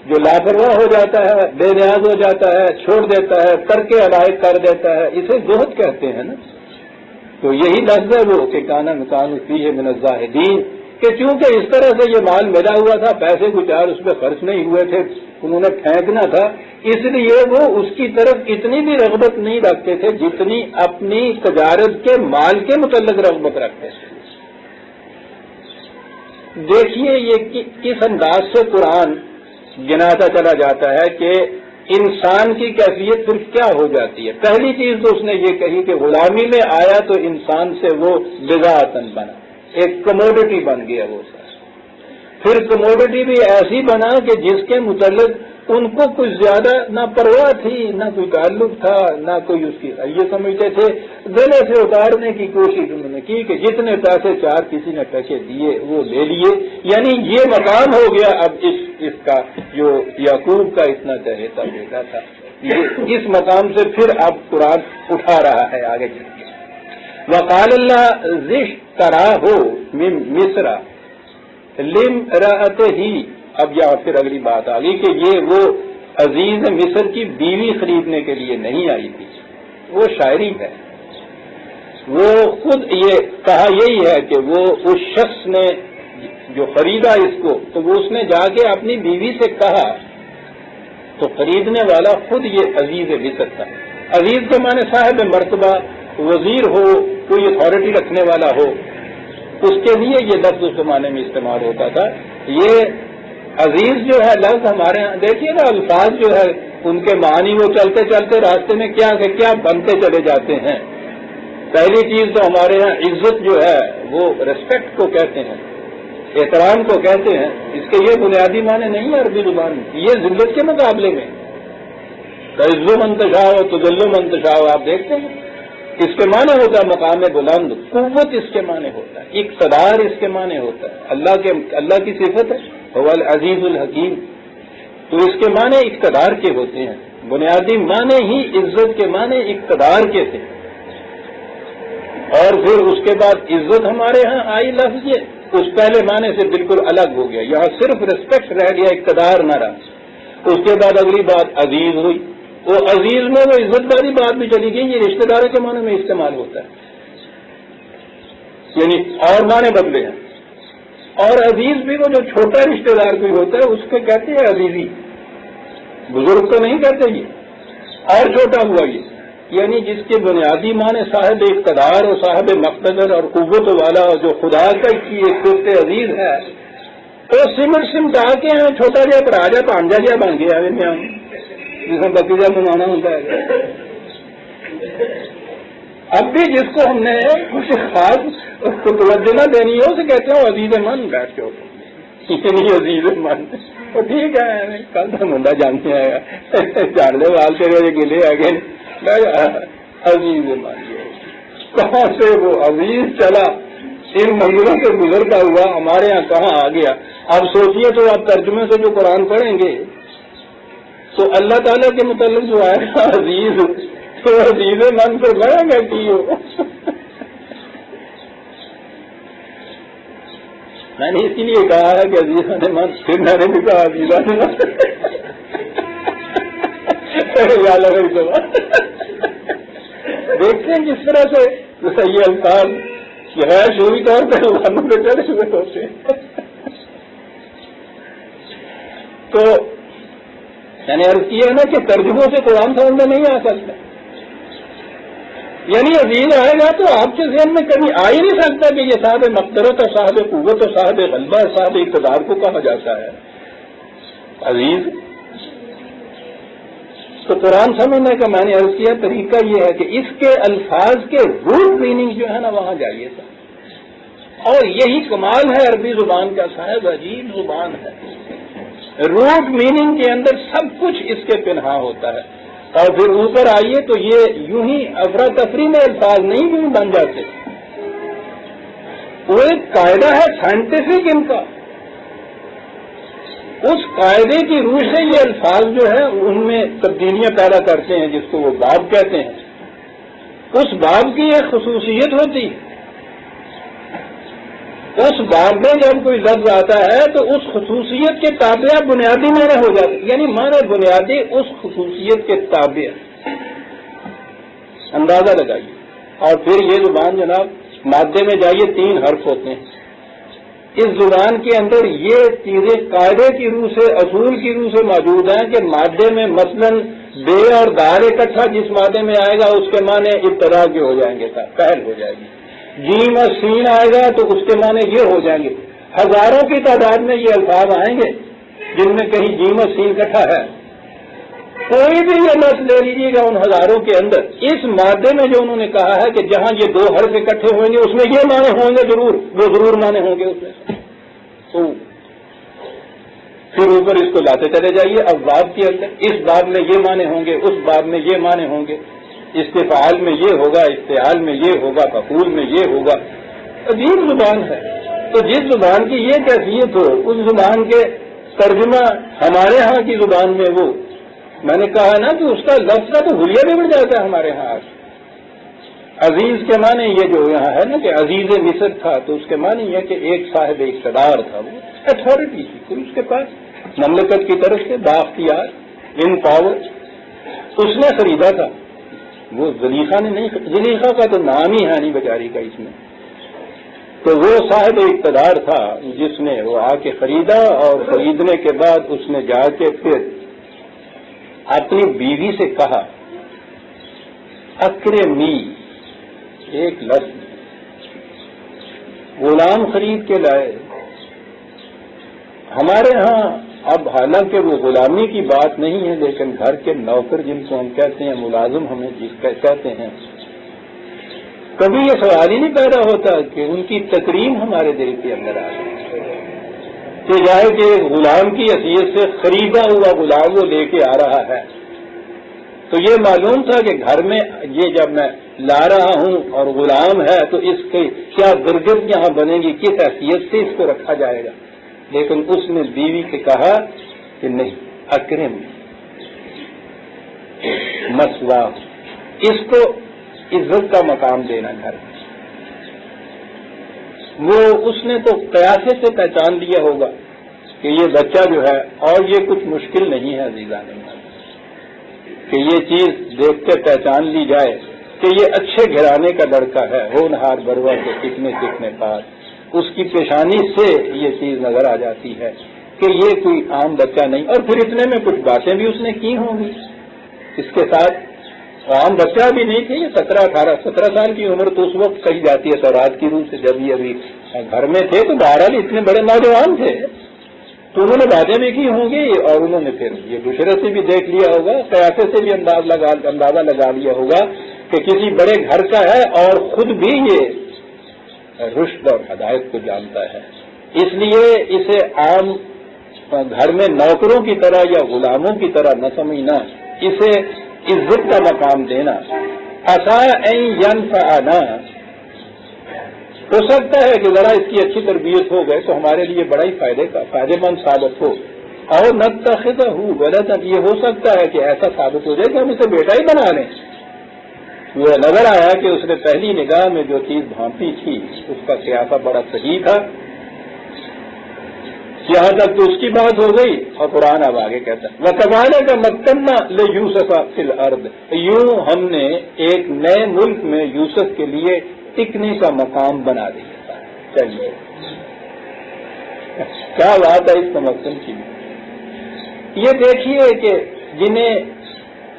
جو لاپرواہ ہو جاتا ہے، بے نیاز ہو جاتا ہے، چھوڑ دیتا ہے، ترک علائق کر دیتا ہے، اسے زہد کہتے ہیں نا۔ تو یہی لفظ ہے وہ کہ کان فیہ من الزاہدین، کہ چونکہ اس طرح سے یہ مال ملا ہوا تھا، پیسے کچھ اور اس پہ خرچ نہیں ہوئے تھے، انہوں نے پھینکنا تھا، اس لیے وہ اس کی طرف اتنی بھی رغبت نہیں رکھتے تھے جتنی اپنی تجارت کے مال کے متعلق رغبت رکھتے تھے۔ دیکھیے یہ کس انداز سے قرآن گناتا چلا جاتا ہے کہ انسان کی کیفیت پھر کیا ہو جاتی ہے۔ پہلی چیز تو اس نے یہ کہی کہ غلامی میں آیا تو انسان سے وہ بضاعتن بنا، ایک کموڈٹی بن گیا وہ سر۔ پھر کموڈٹی بھی ایسی بنا کہ جس کے متعلق ان کو کچھ زیادہ نہ پرواہ تھی، نہ کوئی تعلق تھا، نہ کوئی اس کی، یہ سمجھتے تھے گلے سے اتارنے کی کوشش انہوں نے کی کہ جتنے پیسے 4 کسی نے ٹکے دیے وہ لے لیے، یعنی یہ مقام ہو گیا اب اس کا جو یعقوب کا اتنا چہیتا بیٹا تھا اس مقام سے پھر اب قرآن اٹھا رہا ہے آگے چل کے. وقال اللہ ذِشْتَرَاهُ مِن مصر لِامْرَأَتِهِ. اب یہاں پھر اگلی بات آ گئی کہ یہ وہ عزیز مصر کی بیوی خریدنے کے لیے نہیں آئی تھی. وہ شاعری ہے. وہ خود یہ کہا یہی ہے کہ وہ اس شخص نے جو خریدا اس کو تو وہ اس نے جا کے اپنی بیوی سے کہا تو خریدنے والا خود یہ عزیز مصر تھا. عزیز کے معنی صاحب مرتبہ، وزیر ہو، کوئی اتھارٹی رکھنے والا ہو، اس کے لیے یہ لفظ اس زمانے میں استعمال ہوتا تھا. یہ عزیز جو ہے لفظ ہمارے یہاں دیکھیے نا، الفاظ جو ہے ان کے معنی وہ چلتے چلتے راستے میں کیا کہ کیا بنتے چلے جاتے ہیں. پہلی چیز تو ہمارے یہاں عزت جو ہے وہ ریسپیکٹ کو کہتے ہیں، احترام کو کہتے ہیں. اس کے یہ بنیادی معنی نہیں ہے عربی زبان میں. یہ ذلت کے مقابلے میں عز و منتشا ہو تو ذل و منتشا ہو، آپ دیکھتے ہیں اس کے معنی ہوتا ہے مقام بلند، قوت اس کے معنی ہوتا ہے، اقتدار اس کے معنی ہوتا ہے. اللہ کی صفت ہے هو العزیز الحکیم، تو اس کے معنی اقتدار کے ہوتے ہیں. بنیادی معنی ہی عزت کے معنی اقتدار کے تھے. اور پھر اس کے بعد عزت ہمارے ہاں آئی لفظ یہ اس پہلے معنی سے بالکل الگ ہو گیا. یہاں صرف ریسپیکٹ رہ گیا، اقتدار نہ رہا. اس کے بعد اگلی بات عزیز ہوئی. وہ عزیز میں وہ عزت داری بات بھی چلی گئی. یہ رشتہ داروں کے معنی میں استعمال ہوتا ہے، یعنی اور معنی بدلے ہیں. اور عزیز بھی وہ جو چھوٹا رشتہ دار کوئی ہوتا ہے اس کو کہتے ہیں عزیزی. بزرگ تو نہیں کہتے یہ، اور چھوٹا ہوا یہ، یعنی جس کے بنیادی معنی صاحب اقتدار اور صاحب مقتدر اور قوت والا جو خدا کا کی ایک دوست عزیز ہے، تو سمٹا کے ہیں چھوٹا جا پر آجا پانجا جا بن گیا جس میں بتیجا منانا ہوتا ہے. اب بھی جس کو ہم نے کچھ خاص اس کو توجہ نہ دینی ہے اسے کہتے ہیں عزیز من. بیٹھ کے نہیں عزیز من تو ٹھیک ہے، کل تو منڈا جانتے ہیں جان لے وال تیرے گلے آ گئے عزیز من. کہاں سے وہ عزیز چلا ان منزلوں سے گزرتا ہوا ہمارے یہاں کہاں آ گیا. اب سوچیے تو آپ ترجمے سے جو قرآن پڑھیں گے تو اللہ تعالیٰ کے متعلق جو آئے گا عزیز، تو عزیز من سے بڑا گا کی ہو. میں نے اسی لیے کہا ہے کہ عزیزہ نے من، پھر میں نے بھی کہا عزیزہ نے من. دیکھتے ہیں کس طرح سے یہ الفاظ غیر شعوری طور پہ زبانوں پہ چڑھے ہوئے ہوتے ہیں. تو میں نے عرض کیا ہے نا کہ ترجموں سے قرآن سمجھ میں نہیں آ سکتا. یعنی عزیز آئے گا تو آپ کے ذہن میں کبھی آ ہی نہیں سکتا کہ یہ صاحب مقدرت اور صاحب قوت اور صاحب غلبہ اور صاحب اقتدار کو کہا جاتا ہے عزیز. تو قرآن سمجھنے کا میں نے عرض کیا طریقہ یہ ہے کہ اس کے الفاظ کے روٹ میننگ جو ہے نا وہاں جائیے تھا. اور یہی کمال ہے عربی زبان کا، صاحب عجیب زبان ہے. روٹ میننگ کے اندر سب کچھ اس کے پنہا ہوتا ہے. اور پھر اوپر آئیے تو یہ یوں ہی افراتفری میں الفاظ نہیں یوں بن جاتے. وہ ایک قاعدہ ہے سائنٹیفک ان کا. اس قاعدے کی روح سے یہ الفاظ جو ہے ان میں تبدیلیاں پیدا کرتے ہیں جس کو وہ باب کہتے ہیں. اس باب کی ایک خصوصیت ہوتی ہے، اس باب میں جب کوئی لفظ آتا ہے تو اس خصوصیت کے تابع بنیادی معنی ہو جاتے، یعنی معنی بنیادی اس خصوصیت کے تابع. اندازہ لگائیے. اور پھر یہ زبان جناب مادے میں جائیے 3 حرف ہوتے ہیں. اس زبان کے اندر یہ چیزیں قاعدے کی روح سے، اصول کی روح سے موجود ہیں کہ مادے میں مثلاً بے اور دار اکٹھا جس مادے میں آئے گا اس کے معنی ابتدا کے ہو جائیں گے، پہل ہو جائے گی. جیم اور سین آئے گا تو اس کے معنی یہ ہو جائیں گے. ہزاروں کی تعداد میں یہ الفاظ آئیں گے جن میں کہیں جیم اور سین اکٹھا ہے. کوئی بھی یہ لفظ لے لیجیے گا ان ہزاروں کے اندر، اس مادے میں جو انہوں نے کہا ہے کہ جہاں یہ 2 حرف اکٹھے ہوئیں گے اس میں یہ معنی ہوں گے، ضرور وہ ضرور معنی ہوں گے اس میں. تو پھر اوپر اس کو لاتے چلے جائیے. اب باب کے اندر اس باب میں یہ معنی ہوں گے، اس باب میں یہ معنی ہوں گے، استفعال میں یہ ہوگا، استعال میں یہ ہوگا، مفعول میں یہ ہوگا. عجیب زبان ہے. تو جس زبان کی یہ کیفیت ہو اس زبان کے ترجمہ ہمارے ہاں کی زبان میں وہ میں نے کہا نا کہ اس کا لفظ کا تو حلیہ بگڑ جاتا ہے ہمارے ہاں. عزیز کے معنی یہ جو یہاں ہے نا کہ عزیز مصر تھا، تو اس کے معنی یہ کہ ایک صاحب اقتدار تھا، وہ اتھارٹی تھی کوئی اس کے پاس مملکت کی طرف سے بااختیار ان پاور. اس نے خریدا تھا، وہ زلیخا نے نہیں. زلیخا کا تو نام ہی ہے نہیں بیچاری کا اس میں. تو وہ صاحب اقتدار تھا جس نے وہ آ کے خریدا، اور خریدنے کے بعد اس نے جا کے پھر اپنی بیوی سے کہا اکرمی، ایک لفظ غلام خرید کے لائے. ہمارے ہاں اب حالانکہ وہ غلامی کی بات نہیں ہے، لیکن گھر کے نوکر جن کو ہم کہتے ہیں، ملازم ہمیں جس کا کہتے ہیں، کبھی یہ سوال ہی نہیں پیدا ہوتا کہ ان کی تکریم ہمارے دل کے اندر آ جائے کہ جائے کہ غلام کی حیثیت سے خریدا ہوا غلام وہ لے کے آ رہا ہے. تو یہ معلوم تھا کہ گھر میں یہ جب میں لا رہا ہوں اور غلام ہے تو اس کی کیا درگت یہاں بنے گی، کس حیثیت سے اس کو رکھا جائے گا. لیکن اس نے بیوی سے کہا کہ نہیں، اکرم مسوا، اس کو عزت کا مقام دینا گھر میں. وہ اس نے تو قیاسے سے پہچان لیا ہوگا کہ یہ بچہ جو ہے، اور یہ کچھ مشکل نہیں ہے عزیزان کہ یہ چیز دیکھ کے پہچان لی جائے کہ یہ اچھے گھرانے کا لڑکا ہے، ہونہار بروا کے سیکھنے پاس. اس کی پیشانی سے یہ چیز نظر آ جاتی ہے کہ یہ کوئی عام بچہ نہیں. اور پھر اتنے میں کچھ باتیں بھی اس نے کی ہوں گی اس کے ساتھ. عام بچہ بھی نہیں تھے، یہ 17 سال کی عمر تو اس وقت کہی جاتی ہے تورات کی روح سے، جب یہ ابھی گھر میں تھے تو بہرحال اتنے بڑے نوجوان تھے. تو انہوں نے باتیں بھی کی ہوں گی، اور انہوں نے پھر یہ بشرے سے بھی دیکھ لیا ہوگا، قیاسے سے بھی اندازہ لگا لیا ہوگا کہ کسی بڑے گھر کا ہے، اور خود بھی یہ رشد اور ہدایت کو جانتا ہے. اس لیے اسے عام گھر میں نوکروں کی طرح یا غلاموں کی طرح نہ سمجھنا، اسے عزت کا مقام دینا. عسیٰ ان ینفعنا، ہو سکتا ہے کہ ذرا اس کی اچھی تربیت ہو گئے تو ہمارے لیے بڑا ہی فائدے مند ثابت ہو. اور نتخذہ ولدا، یہ ہو سکتا ہے کہ ایسا ثابت ہو جائے کہ ہم اسے بیٹا ہی بنا لیں. وہ نظر آیا کہ اس نے پہلی نگاہ میں جو چیز بھانپی تھی اس کا قیاسہ بڑا صحیح تھا. یہاں تک تو اس کی بات ہو گئی، اور قرآن اب آگے کہتا ہے وَكَذَلِكَ مَكَّنَّا لِيُوسُفَ فِي الْأَرْضِ، یوں ہم نے ایک نئے ملک میں یوسف کے لیے ٹکنے کا مقام بنا دیا. چلیے کیا بات ہے اس تمکن کی. یہ دیکھیے کہ جنہیں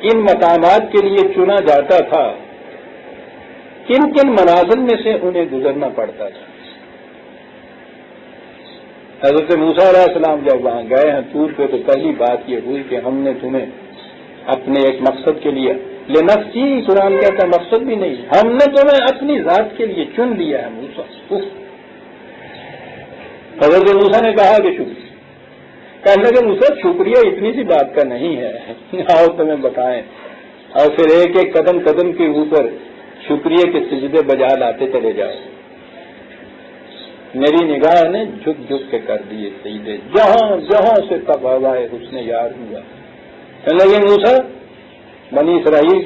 ان مقامات کے لیے چنا جاتا تھا، کن کن منازل میں سے انہیں گزرنا پڑتا تھا. حضرت موسیٰ علیہ السلام جب وہاں گئے ہیں طور پہ، تو پہلی بات یہ ہوئی کہ ہم نے تمہیں اپنے ایک مقصد کے لیے، لنفسی قرآن کہتا مقصد بھی نہیں، ہم نے تمہیں اپنی ذات کے لیے چن لیا ہے موسیٰ. حضرت موسیٰ نے کہا کہ شکریہ. کہنے لگے موسیٰ شکریہ اتنی سی بات کا نہیں ہے، آؤ تمہیں بتائیں. اور پھر ایک ایک قدم قدم کے اوپر شکریہ کے سجدے بجا لاتے چلے جاؤ. میری نگاہ نے جھک جھک کے کر دیے سجدے، جہاں جہاں سے تقاضائے حسن یار ہوا. کہنے لگے موسیٰ بنی اسرائیل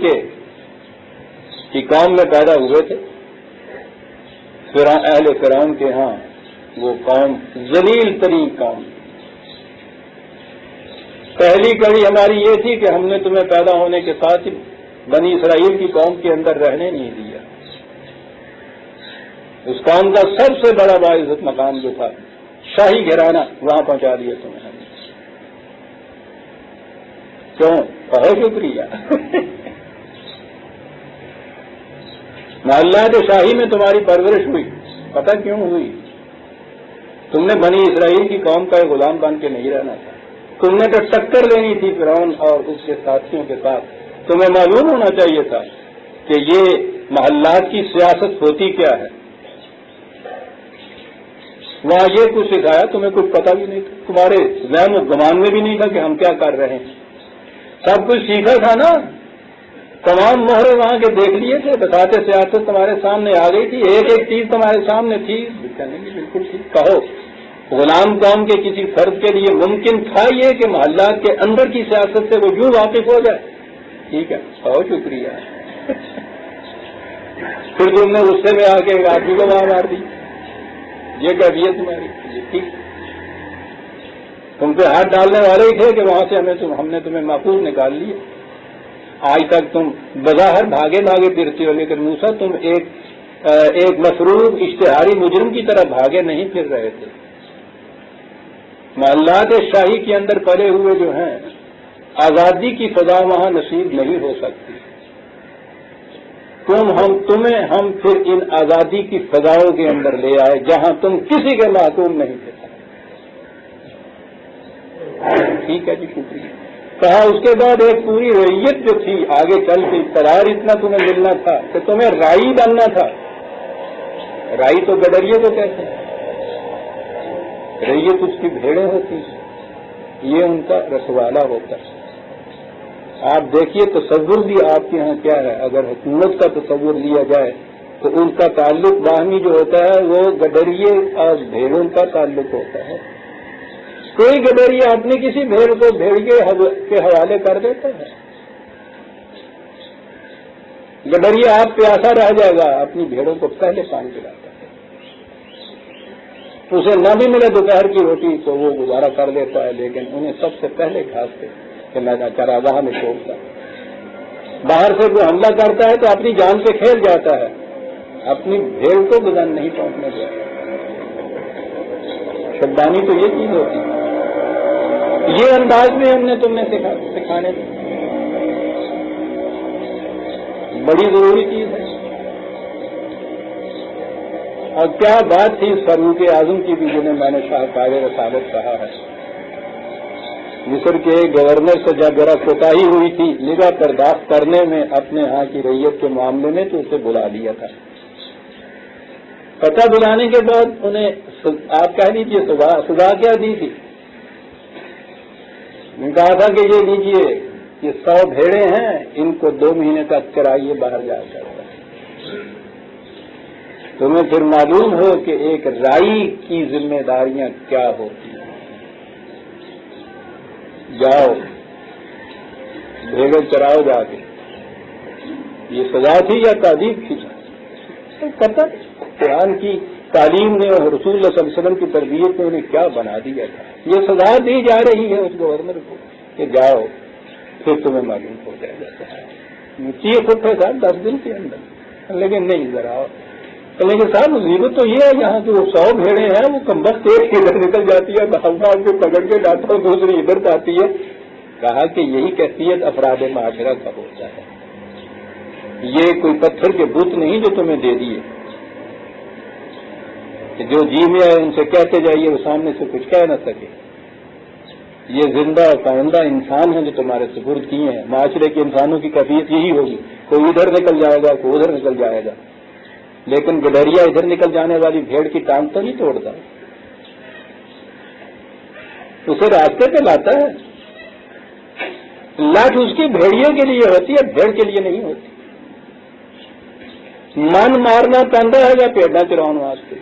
کی قوم میں پیدا ہوئے تھے، اہل فرعون کے ہاں وہ قوم ذلیل ترین قوم. پہلی کڑی ہماری یہ تھی کہ ہم نے تمہیں پیدا ہونے کے ساتھ ہی بنی اسرائیل کی قوم کے اندر رہنے نہیں دیا. اس قوم کا سب سے بڑا باعزت مقام جو تھا شاہی گھرانہ، وہاں پہنچا دیا تمہیں ہم نے. کیوں؟ بہت شکریہ. اللہ کے شاہی میں تمہاری پرورش ہوئی، پتہ کیوں ہوئی؟ تم نے بنی اسرائیل کی قوم کا ایک غلام بن کے نہیں رہنا تھا. تم نے تو ٹکر لینی تھی فرعون اور اس کے ساتھیوں کے ساتھ. تمہیں معلوم ہونا چاہیے تھا کہ یہ محلات کی سیاست ہوتی کیا ہے. وہاں یہ کچھ سکھایا، تمہیں کچھ پتہ بھی نہیں تھا، تمہارے ذہن و گمان میں بھی نہیں تھا کہ ہم کیا کر رہے ہیں. سب کچھ سیکھا تھا نا، تمام مہرے وہاں کے دیکھ لیے تھے، بتاتے سیاست تمہارے سامنے آ گئی تھی، ایک ایک چیز تمہارے سامنے تھی. بالکل ٹھیک کہو. غلام قوم کے کسی فرد کے لیے ممکن تھا یہ کہ محلات کے اندر کی سیاست سے وہ یوں واقف ہو جائے؟ ٹھیک ہے، بہت شکریہ. پھر تم نے غصے میں آ کے ایک آدمی کو وہاں مار دی، یہ کیفیت تمہاری. ٹھیک، تم پہ ہاتھ ڈالنے والے ہی تھے کہ وہاں سے ہم نے تمہیں محفوظ نکال لیا. آج تک تم بظاہر بھاگے بھاگے پھرتے ہو، لیکن موسیٰ تم ایک مصروف اشتہاری مجرم کی طرح بھاگے نہیں پھر رہے تھے. محلات شاہی کے اندر پڑے ہوئے جو ہیں، آزادی کی فضا وہاں نصیب نہیں ہو سکتی. ہم پھر ان آزادی کی فضاؤں کے اندر لے آئے جہاں تم کسی کے محکوم نہیں تھے. ٹھیک ہے جی، شکریہ. کہا اس کے بعد ایک پوری رعیت جو تھی آگے چل کے اقتدار اتنا تمہیں ملنا تھا کہ تمہیں رائی بننا تھا. رائی تو گڈریے کو کہتے ہیں، رعیت اس کی بھیڑیں ہوتی ہیں، یہ ان کا رسوالا ہوتا ہے. آپ دیکھیے تصور بھی آپ کے ہاں کیا ہے. اگر حکومت کا تصور لیا جائے تو ان کا تعلق باہمی جو ہوتا ہے وہ گڈریے اور بھیڑوں کا تعلق ہوتا ہے. کوئی گڈریہ اپنی کسی بھیڑ کو بھیڑیے کے حوالے کر دیتا ہے. گڈریہ آپ پیاسا رہ جائے گا، اپنی بھیڑوں کو پہلے پانی پلاتا ہے. اسے نہ بھی ملے دوپہر کی روٹی تو وہ گزارا کر دیتا ہے، لیکن انہیں سب سے پہلے گھاس پہ کہ میں چراگاہ میں چھوڑتا ہوں. باہر سے کوئی حملہ کرتا ہے تو اپنی جان پہ کھیل جاتا ہے، اپنی بھیڑ کو گزار نہیں پہنچنے دیتا. شبانی تو یہ چیز ہوتی ہے. یہ انداز میں ہم نے تمہیں سکھانے کی بڑی ضروری چیز ہے. اور کیا بات تھی فاروق اعظم کی بھی، جنہیں میں نے شاہکار رسالت کہا ہے. مصر کے گورنر سے جب ذرا کوتاہی ہوئی تھی نگاہ برداشت کرنے میں اپنے ہاں کی رعیت کے معاملے میں تو اسے بلا لیا تھا. پتہ بلانے کے بعد انہیں آپ کہہ دیجیے سزا کیا دی تھی؟ میں کہا تھا کہ یہ لیجیے، یہ 100 بھیڑیں ہیں، ان کو 2 مہینے تک چرائیے باہر جا کر. تمہیں پھر معلوم ہو کہ ایک رائی کی ذمہ داریاں کیا ہوتی ہیں. جاؤ بھیڑیں چراؤ جا کے. یہ سزا تھی یا تعدیب تھی؟ پتہ قرآن کی تعلیم نے اور رسول اللہ صلی اللہ علیہ وسلم کی تربیت نے انہیں کیا بنا دیا تھا. یہ سزا دی جا رہی ہے اس گورنر کو کہ جاؤ، پھر تمہیں معلوم ہو جائے گا. یہ خود تھے صاحب 10 دن کے اندر، لیکن نہیں ذرا. لیکن صاحب مصیبت تو یہ ہے یہاں جو 100 بھیڑیں ہیں وہ کمبخت ایک ادھر نکل جاتی ہے، بہت کو پکڑ کے لاتا ہوں، دوسری ادھر جاتی ہے. کہا کہ یہی کیفیت افراد معاشرہ کا ہوتا ہے. یہ کوئی پتھر کے بت نہیں جو تمہیں دے دیے کہ جو جی میں آئے ان سے کہتے جائیے، وہ سامنے سے کچھ کہہ نہ سکے. یہ زندہ پائندہ انسان ہیں جو تمہارے سپرد کیے ہیں. معاشرے کے انسانوں کی کیفیت یہی ہوگی، کوئی ادھر نکل جائے گا، کوئی ادھر نکل جائے گا. لیکن گڈریا ادھر نکل جانے والی بھیڑ کی ٹانگ تو نہیں توڑتا، اسے راستے پہ لاتا ہے. لاٹ اس کی بھیڑیے کے لیے ہوتی ہے، بھیڑ کے لیے نہیں ہوتی. من مارنا پہنتا ہے یا پیڑنا چراؤن واسطے.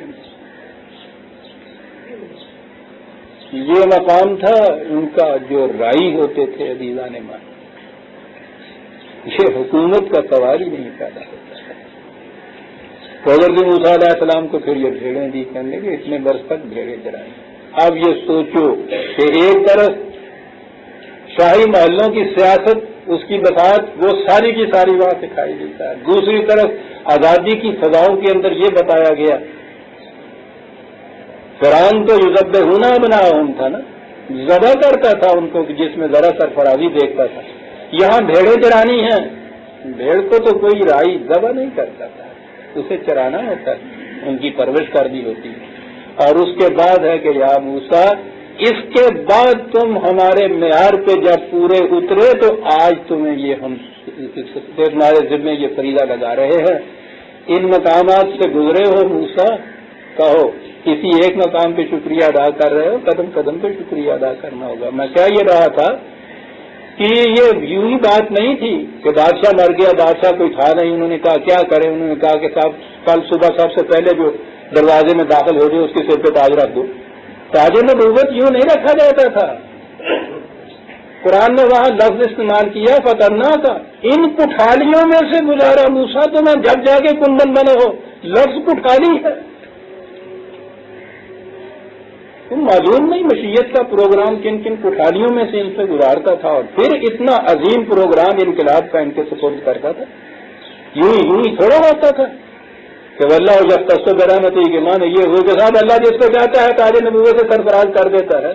یہ مقام تھا ان کا جو رائی ہوتے تھے عزیزان مان. یہ حکومت کا سوال ہی نہیں پیدا ہوتا. حضرت موسیٰ علیہ السلام کو پھر یہ بھیڑیں دی، کرنے کے اتنے برس تک بھیڑیں چرائیں. اب یہ سوچو کہ ایک طرف شاہی محلوں کی سیاست، اس کی بساط وہ ساری کی ساری وہاں سکھائی دیتا ہے. دوسری طرف آزادی کی فضاؤں کے اندر یہ بتایا گیا. فرعون تو یذبحون ابناءہم تھا نا، ذبح کرتا تھا ان کو جس میں ذرا سرفرازی دیکھتا تھا. یہاں بھیڑیں چرانی ہیں، بھیڑ کو تو کوئی رائی ذبح نہیں کرتا تھا، اسے چرانا ہوتا ہے، ان کی پرورش کرنی ہوتی ہے. اور اس کے بعد ہے کہ یا موسیٰ اس کے بعد تم ہمارے معیار پہ جب پورے اترے تو آج تمہیں یہ ہم تمہارے ذمہ یہ فریضہ لگا رہے ہیں. ان مقامات سے گزرے ہو موسیٰ، کہو کسی ایک مقام پہ شکریہ ادا کر رہے ہو، قدم قدم پہ شکریہ ادا کرنا ہوگا. میں کہہ یہ رہا تھا کہ یہ یوں ہی بات نہیں تھی کہ بادشاہ مر گیا، بادشاہ کوئی تھا نہیں. انہوں نے کہا کیا کریں، انہوں نے کہا کہ صاحب کل صبح سب سے پہلے جو دروازے میں داخل ہو جائے اس کے سر پہ تاج رکھ دو. تاج نبوت یوں نہیں رکھا جاتا تھا. قرآن نے وہاں لفظ استعمال کیا فتنا کا، ان کٹھالیوں میں سے گزارا موسیٰ، تو میں جب جا کے کندن بنے ہو، لفظ کٹھالی ہے. تم معلوم نہیں مشیت کا پروگرام کن کن کٹھالیوں میں سے ان سے گزارتا تھا، اور پھر اتنا عظیم پروگرام انقلاب کا ان کے سپرد کرتا تھا. یوں ہی تھوڑا ہوتا تھا کہ واللہ جب تصو برامتی کے معنی یہ ہوئے کہ صاحب اللہ جس کو چاہتا ہے تاج نبوت سے سرفراز کر دیتا ہے.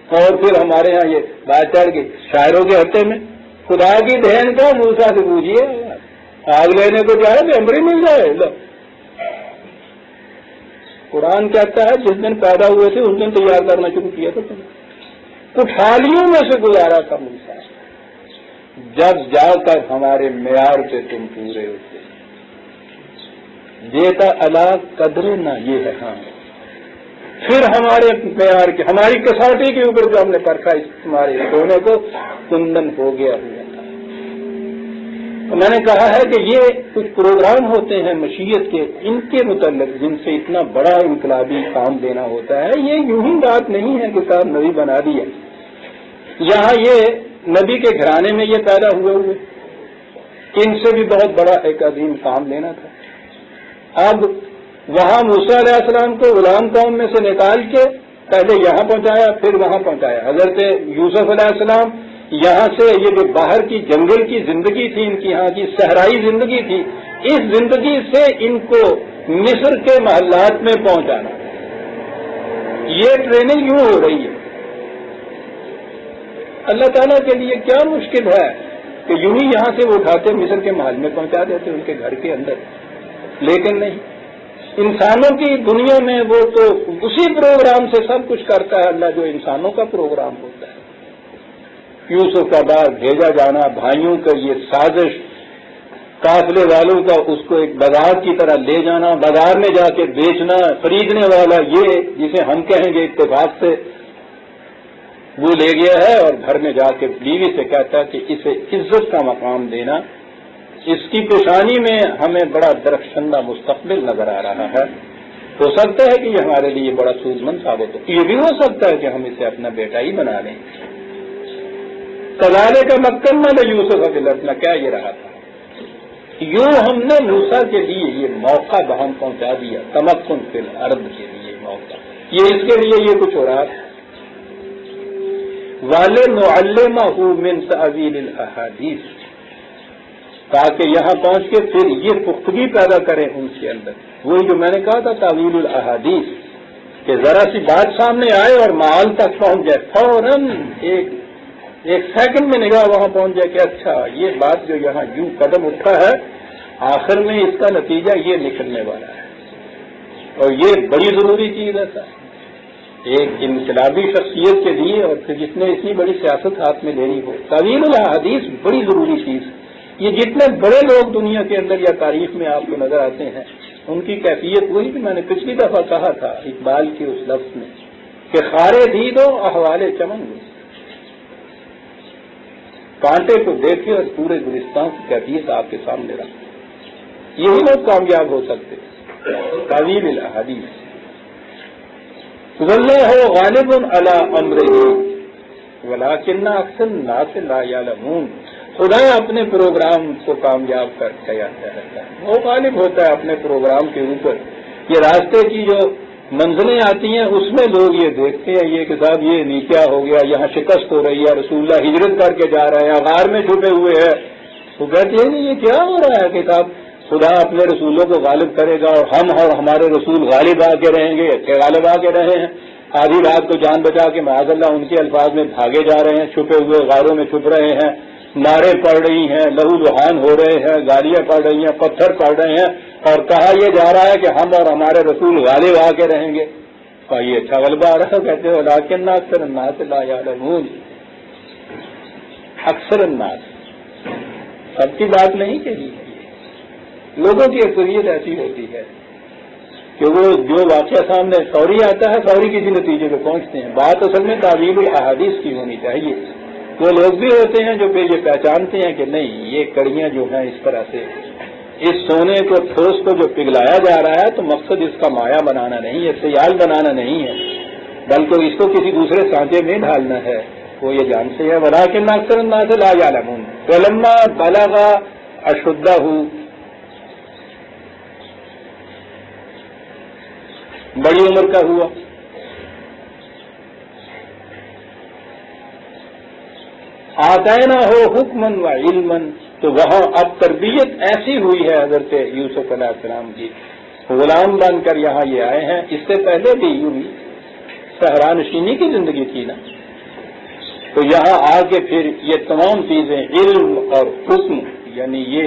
اور پھر ہمارے ہاں یہ بات چڑھ گئی شاعروں کے ہفتے میں، خدا کی دہن کا موسیٰ سے پوچھیے، آگ لینے کو چاہے تو امبری مل جائے. قرآن کہتا ہے جس دن پیدا ہوئے تھے اس دن تیار کرنا شروع کیا تھا تم، کٹھالیوں میں سے گزارا تھا موسیٰ، جب جا کر ہمارے معیار پہ تم پورے ہوتے دیتا اللہ قدر نہ یہ ہے. ہاں پھر ہمارے معیار کے ہماری کسوٹی کے اوپر جو ہم نے پرکھا تمہارے سونے کو کندن ہو گیا ہوا تھا. تو میں نے کہا ہے کہ یہ کچھ پروگرام ہوتے ہیں مشیت کے، ان کے متعلق جن سے اتنا بڑا انقلابی کام دینا ہوتا ہے. یہ یوں ہی بات نہیں ہے کہ صاحب نبی بنا دیا. یہاں یہ نبی کے گھرانے میں یہ پیدا ہوئے ان سے بھی بہت بڑا ایک عظیم کام لینا تھا. اب وہاں موسیٰ علیہ السلام کو غلام قوم میں سے نکال کے پہلے یہاں پہنچایا پھر وہاں پہنچایا. حضرت یوسف علیہ السلام یہاں سے یہ جو باہر کی جنگل کی زندگی تھی، ان کی یہاں کی صحرائی زندگی تھی، اس زندگی سے ان کو مصر کے محلات میں پہنچانا. یہ ٹریننگ یوں ہو رہی ہے. اللہ تعالیٰ کے لیے کیا مشکل ہے کہ یوں ہی یہاں سے وہ اٹھاتے مصر کے محل میں پہنچا دیتے ان کے گھر کے اندر. لیکن نہیں، انسانوں کی دنیا میں وہ تو اسی پروگرام سے سب کچھ کرتا ہے اللہ جو انسانوں کا پروگرام ہوتا ہے. یوسف کا باہر بھیجا جانا، بھائیوں کا یہ سازش، قافلے والوں کا اس کو ایک بازار کی طرح لے جانا، بازار میں جا کے بیچنا، خریدنے والا یہ جسے ہم کہیں گے اتفاق سے وہ لے گیا ہے اور گھر میں جا کے بیوی سے کہتا ہے کہ اسے عزت کا مقام دینا. اس کی پیشانی میں ہمیں بڑا درخشندہ مستقبل نظر آ رہا ہے. ہو سکتا ہے کہ یہ ہمارے لیے بڑا سود مند ثابت ہو، یہ بھی ہو سکتا ہے کہ ہم اسے اپنا بیٹا ہی بنا لیں. کلالے کا مکن نہ یوسف ابھی لڑنا کیا یہ رہا تھا. یوں ہم نے موسیٰ کے لیے یہ موقع بہم پہنچا دیا، تمکن فی الارض کے لیے موقع، یہ اس کے لیے یہ کچھ ہو رہا تھا. وَلِنُعَلِّمَهُ مِن تَأْوِيلِ الْأَحَادِيثِ، تاکہ یہاں پہنچ کے پھر یہ پختگی پیدا کریں ان کے اندر. وہی جو میں نے کہا تھا تعویل الاحادیث، کہ ذرا سی بات سامنے آئے اور معال تک پہنچ جائے، فوراً ایک سیکنڈ میں نگاہ وہاں پہنچ جائے کہ اچھا یہ بات جو یہاں یوں قدم اٹھا ہے آخر میں اس کا نتیجہ یہ نکلنے والا ہے. اور یہ بڑی ضروری چیز ہے سر ایک انقلابی شخصیت کے لیے، اور پھر جس نے اتنی بڑی سیاست ہاتھ میں لینی ہو. تعویل الاحادیث بڑی ضروری چیز ہے. یہ جتنے بڑے لوگ دنیا کے اندر یا تاریخ میں آپ کو نظر آتے ہیں ان کی کیفیت وہی کہ میں نے پچھلی دفعہ کہا تھا اقبال کے اس لفظ میں کہ خارے دید و احوال چمن، کانٹے کو دیکھے اور پورے گلستان کی کیفیت آپ کے سامنے رکھے. یہی لوگ کامیاب ہو سکتے. تعویل الاحادیث. واللہ غالب علی امرہ ولکن اکثر الناس لا یعلمون. خدا اپنے پروگرام کو کامیاب کر کے آتا رہتا ہے، وہ غالب ہوتا ہے اپنے پروگرام کے اوپر. یہ راستے کی جو منزلیں آتی ہیں اس میں لوگ یہ دیکھتے ہیں یہ کہ صاحب یہ نیچا ہو گیا، یہاں شکست ہو رہی ہے، رسول اللہ ہجرت کر کے جا رہے ہیں، غار میں چھپے ہوئے ہیں. وہ کہتے ہیں یہ کیا ہو رہا ہے کہ صاحب خدا اپنے رسولوں کو غالب کرے گا اور ہمارے رسول غالب آ کے رہیں گے. اچھے غالب آ کے رہے ہیں، آدھی رات کو جان بچا کے معاذ اللہ ان کے الفاظ میں بھاگے جا رہے ہیں، چھپے ہوئے غاروں میں چھپ رہے ہیں، نعرے پڑ رہی ہیں، لہو لہان ہو رہے ہیں، گالیاں پڑ رہی ہیں، پتھر پڑ رہے ہیں، اور کہا یہ جا رہا ہے کہ ہم اور ہمارے رسول غالب آ کے رہیں گے. یہ اچھا غلبہ آ رہا ہے. کہتے ہو لیکن اکثر الناس لا یعلمون. اکثر الناس سب کی بات نہیں کہی ہے. لوگوں کی اکثریت ایسی ہوتی ہے کہ وہ جو واقعہ سامنے فوری آتا ہے فوری کسی نتیجے پہ پہنچتے ہیں. بات اصل میں تعویل الاحادیث کی ہونی چاہیے. وہ لوگ بھی ہوتے ہیں جو پھر یہ پہچانتے ہیں کہ نہیں یہ کڑیاں جو ہیں اس طرح سے اس سونے کو ٹھوس کو جو پگھلایا جا رہا ہے تو مقصد اس کا مایا بنانا نہیں ہے، سیال بنانا نہیں ہے، بلکہ اس کو کسی دوسرے سانچے میں ڈھالنا ہے، وہ یہ جانتے ہیں ولیکن اکثر الناس لا یعلمون فلما بلغ اشدہ، بڑی عمر کا ہوا، آتینا ہو حکمن و علمن، تو وہاں اب تربیت ایسی ہوئی ہے حضرت یوسف علیہ السلام کی، غلام بن کر یہاں یہ آئے ہیں، اس سے پہلے بھی یوں ہی صحرا نشینی کی زندگی تھی نا، تو یہاں آ کے پھر یہ تمام چیزیں علم اور حکم، یعنی یہ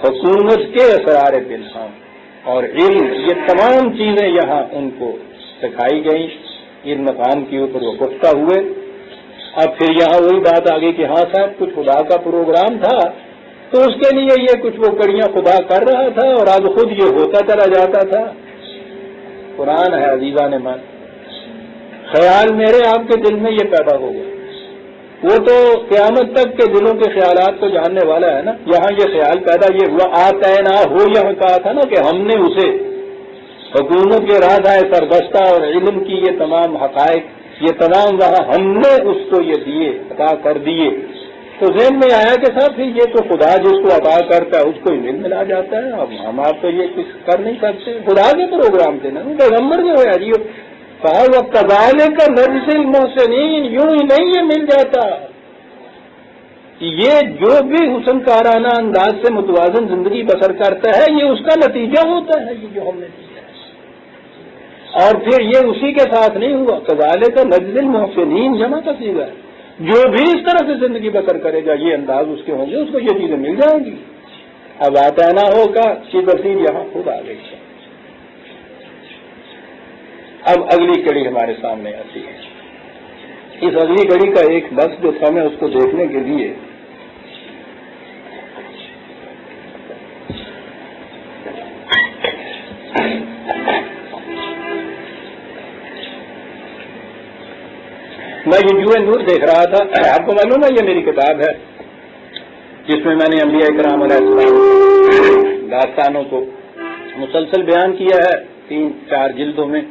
حکومت کے اسرار پنہاں اور علم، یہ تمام چیزیں یہاں ان کو سکھائی گئیں، ان مقام کے اوپر وہ پختہ ہوئے۔ اب پھر یہاں وہی بات آ گئی کہ ہاں صاحب کچھ خدا کا پروگرام تھا تو اس کے لیے یہ کچھ وہ کڑیاں خدا کر رہا تھا اور اب خود یہ ہوتا چلا جاتا تھا۔ قرآن ہے عزیزان من، خیال میرے آپ کے دل میں یہ پیدا ہوگا، وہ تو قیامت تک کے دلوں کے خیالات کو جاننے والا ہے نا، یہاں یہ خیال پیدا یہ ہوا آتینا ہو، یہاں کہا تھا نا کہ ہم نے اسے حکومت کے راز سربستہ اور علم کی یہ تمام حقائق، یہ تمام وہاں ہم نے اس کو یہ دیے، عطا کر دیے، تو ذہن میں آیا کہ صاحب پھر یہ تو خدا جس کو عطا کرتا ہے اس کو علم ملا جاتا ہے، اب ہم آپ تو یہ کچھ کر نہیں سکتے، خدا کے پروگرام تھے نا، پیغمبر جو ہے جی کہا وہ قبائلے کا نرس المحسنین، یوں ہی نہیں یہ مل جاتا، یہ جو بھی حسن کارانہ انداز سے متوازن زندگی بسر کرتا ہے یہ اس کا نتیجہ ہوتا ہے، یہ جو ہم نے کیا ہے، اور پھر یہ اسی کے ساتھ نہیں ہوا، قبائلے کا نرس المحسنین جمع کا سیگا ہے، جو بھی اس طرح سے زندگی بسر کرے گا یہ انداز اس کے ہوں گے، اس کو یہ چیزیں مل جائیں گی۔ اب آتینا ہوگا سی بصیر یہاں خود آ گئی ہے۔ اب اگلی کڑی ہمارے سامنے آتی ہے، اس اگلی کڑی کا ایک لفظ جو تھا میں اس کو دیکھنے کے لیے میں یہ جو نور دیکھ رہا تھا، آپ کو معلوم ہے یہ میری کتاب ہے جس میں نے انبیاء کرام علیہ السلام داستانوں کو مسلسل بیان کیا ہے 3-4 جلدوں میں۔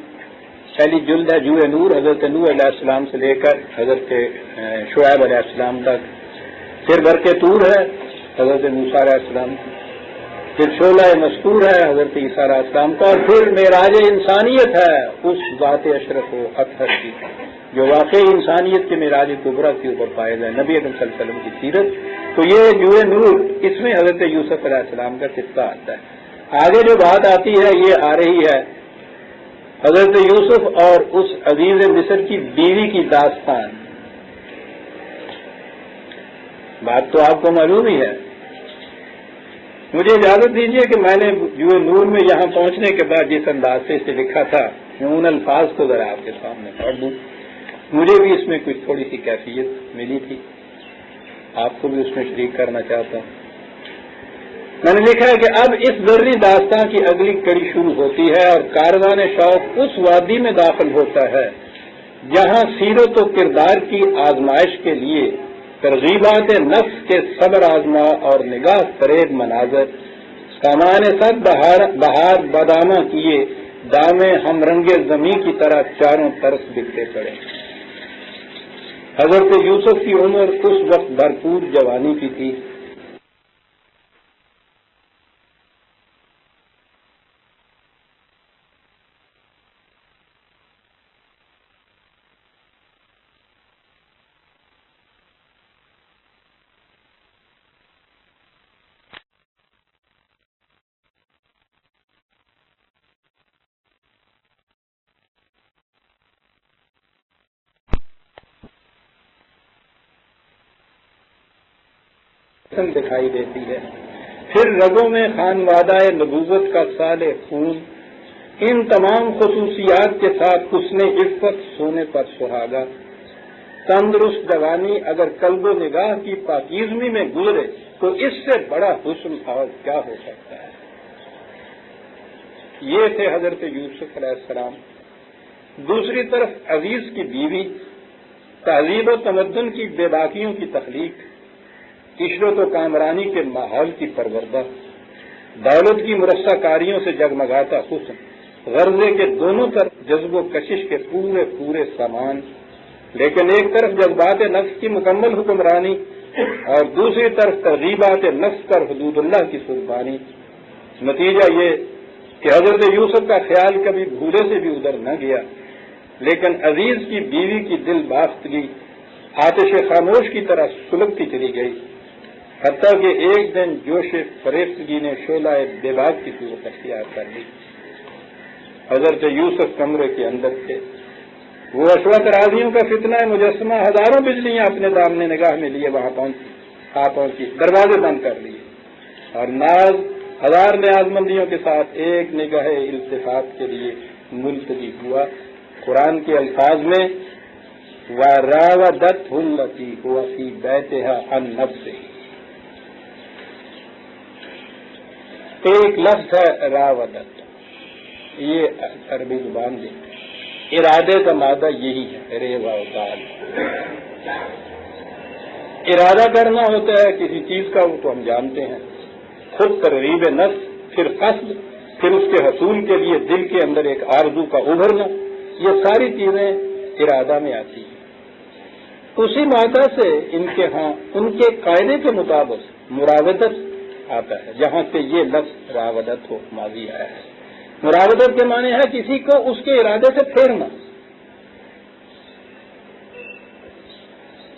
پہلی جلد ہے جو نور، حضرت نوح علیہ السلام سے لے کر حضرت شعیب علیہ السلام تک، پھر برق طور ہے حضرت موسیٰ علیہ السلام، پھر شعلہ مستور ہے حضرت عیسیٰ علیہ السلام کا، اور پھر معراج انسانیت ہے اس ذات اشرف و اطہر کی جو واقعی انسانیت کے معراج کبریٰ کے اوپر فائز ہے، نبی اکرم صلی اللہ علیہ وسلم کی سیرت۔ تو یہ جو نور، اس میں حضرت یوسف علیہ السلام کا قصہ آتا ہے۔ آگے جو بات آتی ہے یہ آ رہی ہے حضرت یوسف اور اس عزیز مصر کی بیوی کی داستان۔ بات تو آپ کو معلوم ہی ہے۔ مجھے اجازت دیجیے کہ میں نے جو نور میں یہاں پہنچنے کے بعد جس انداز سے اسے لکھا تھا میں ان الفاظ کو ذرا آپ کے سامنے پڑھ دوں۔ مجھے بھی اس میں کچھ تھوڑی سی کیفیت ملی تھی، آپ کو بھی اس میں شریک کرنا چاہتا ہوں۔ میں نے لکھا ہے کہ اب اس ذری داستان کی اگلی کڑی شروع ہوتی ہے اور کاروان شوق اس وادی میں داخل ہوتا ہے جہاں سیرت و کردار کی آزمائش کے لیے ترغیبات نفس کے صبر آزما اور نگاہ فریب مناظر سامان سب بہار بادامہ کیے دامے ہم رنگ زمیں کی طرح چاروں طرف بکھرے پڑے۔ حضرت یوسف کی عمر اس وقت بھرپور جوانی کی تھی۔ دکھائی دیتی ہے، پھر رگوں میں خانوادہ نبوت کا صالح خون، ان تمام خصوصیات کے ساتھ حسن عفت سونے پر سہاگا، تندرست جوانی اگر قلب و نگاہ کی پاکیزگی میں گزرے تو اس سے بڑا حسن اور کیا ہو سکتا ہے۔ یہ تھے حضرت یوسف علیہ السلام۔ دوسری طرف عزیز کی بیوی، تہذیب و تمدن کی بے باکیوں کی تخلیق، عشرت و کامرانی کے ماحول کی پروردہ، دولت کی مرصع کاریوں سے جگمگاتا حسن، غرضے کے دونوں طرف جذب و کشش کے پورے پورے سامان، لیکن ایک طرف جذبات نفس کی مکمل حکمرانی اور دوسری طرف ترغیبات نفس پر حدود اللہ کی قربانی۔ نتیجہ یہ کہ حضرت یوسف کا خیال کبھی بھولے سے بھی ادھر نہ گیا، لیکن عزیز کی بیوی کی دل باختگی آتش خاموش کی طرح سلگتی چلی گئی، حتیٰ کہ ایک دن جوش فریفتگی نے شعلہ بے باک کی صورت اختیار کر لی۔ حضرت یوسف کمرے کے اندر تھے، وہ عشوہ راضیوں کا فتنہ مجسمہ ہزاروں بجلیاں اپنے دامنے نگاہ میں لیے وہاں پہنچی، دروازے بند کر لیے، اور ناز ہزار نیاز مندیوں کے ساتھ ایک نگاہ التفات کے لیے ملتجی ہوا۔ قرآن کے الفاظ میں وَرَاوَدَتْهُ الَّتِي هُوَ فِي بَيْتِهَا عَن نَفْسِهِ، ایک لفظ ہے راودت، یہ عربی زبان میں ارادے کا مادہ یہی ہے، ریوا ودال، ارادہ کرنا ہوتا ہے کسی چیز کا، وہ تو ہم جانتے ہیں، خود ترغیب نفس، پھر قصد، پھر اس کے حصول کے لیے دل کے اندر ایک آرزو کا ابھرنا، یہ ساری چیزیں ارادہ میں آتی ہیں۔ اسی مادہ سے ان کے قاعدے کے مطابق مراودت آتا ہے، جہاں سے یہ لفظ راودت ہو ماضی آیا ہے۔ مراودت کے معنی ہے کسی کو اس کے ارادے سے پھیرنا،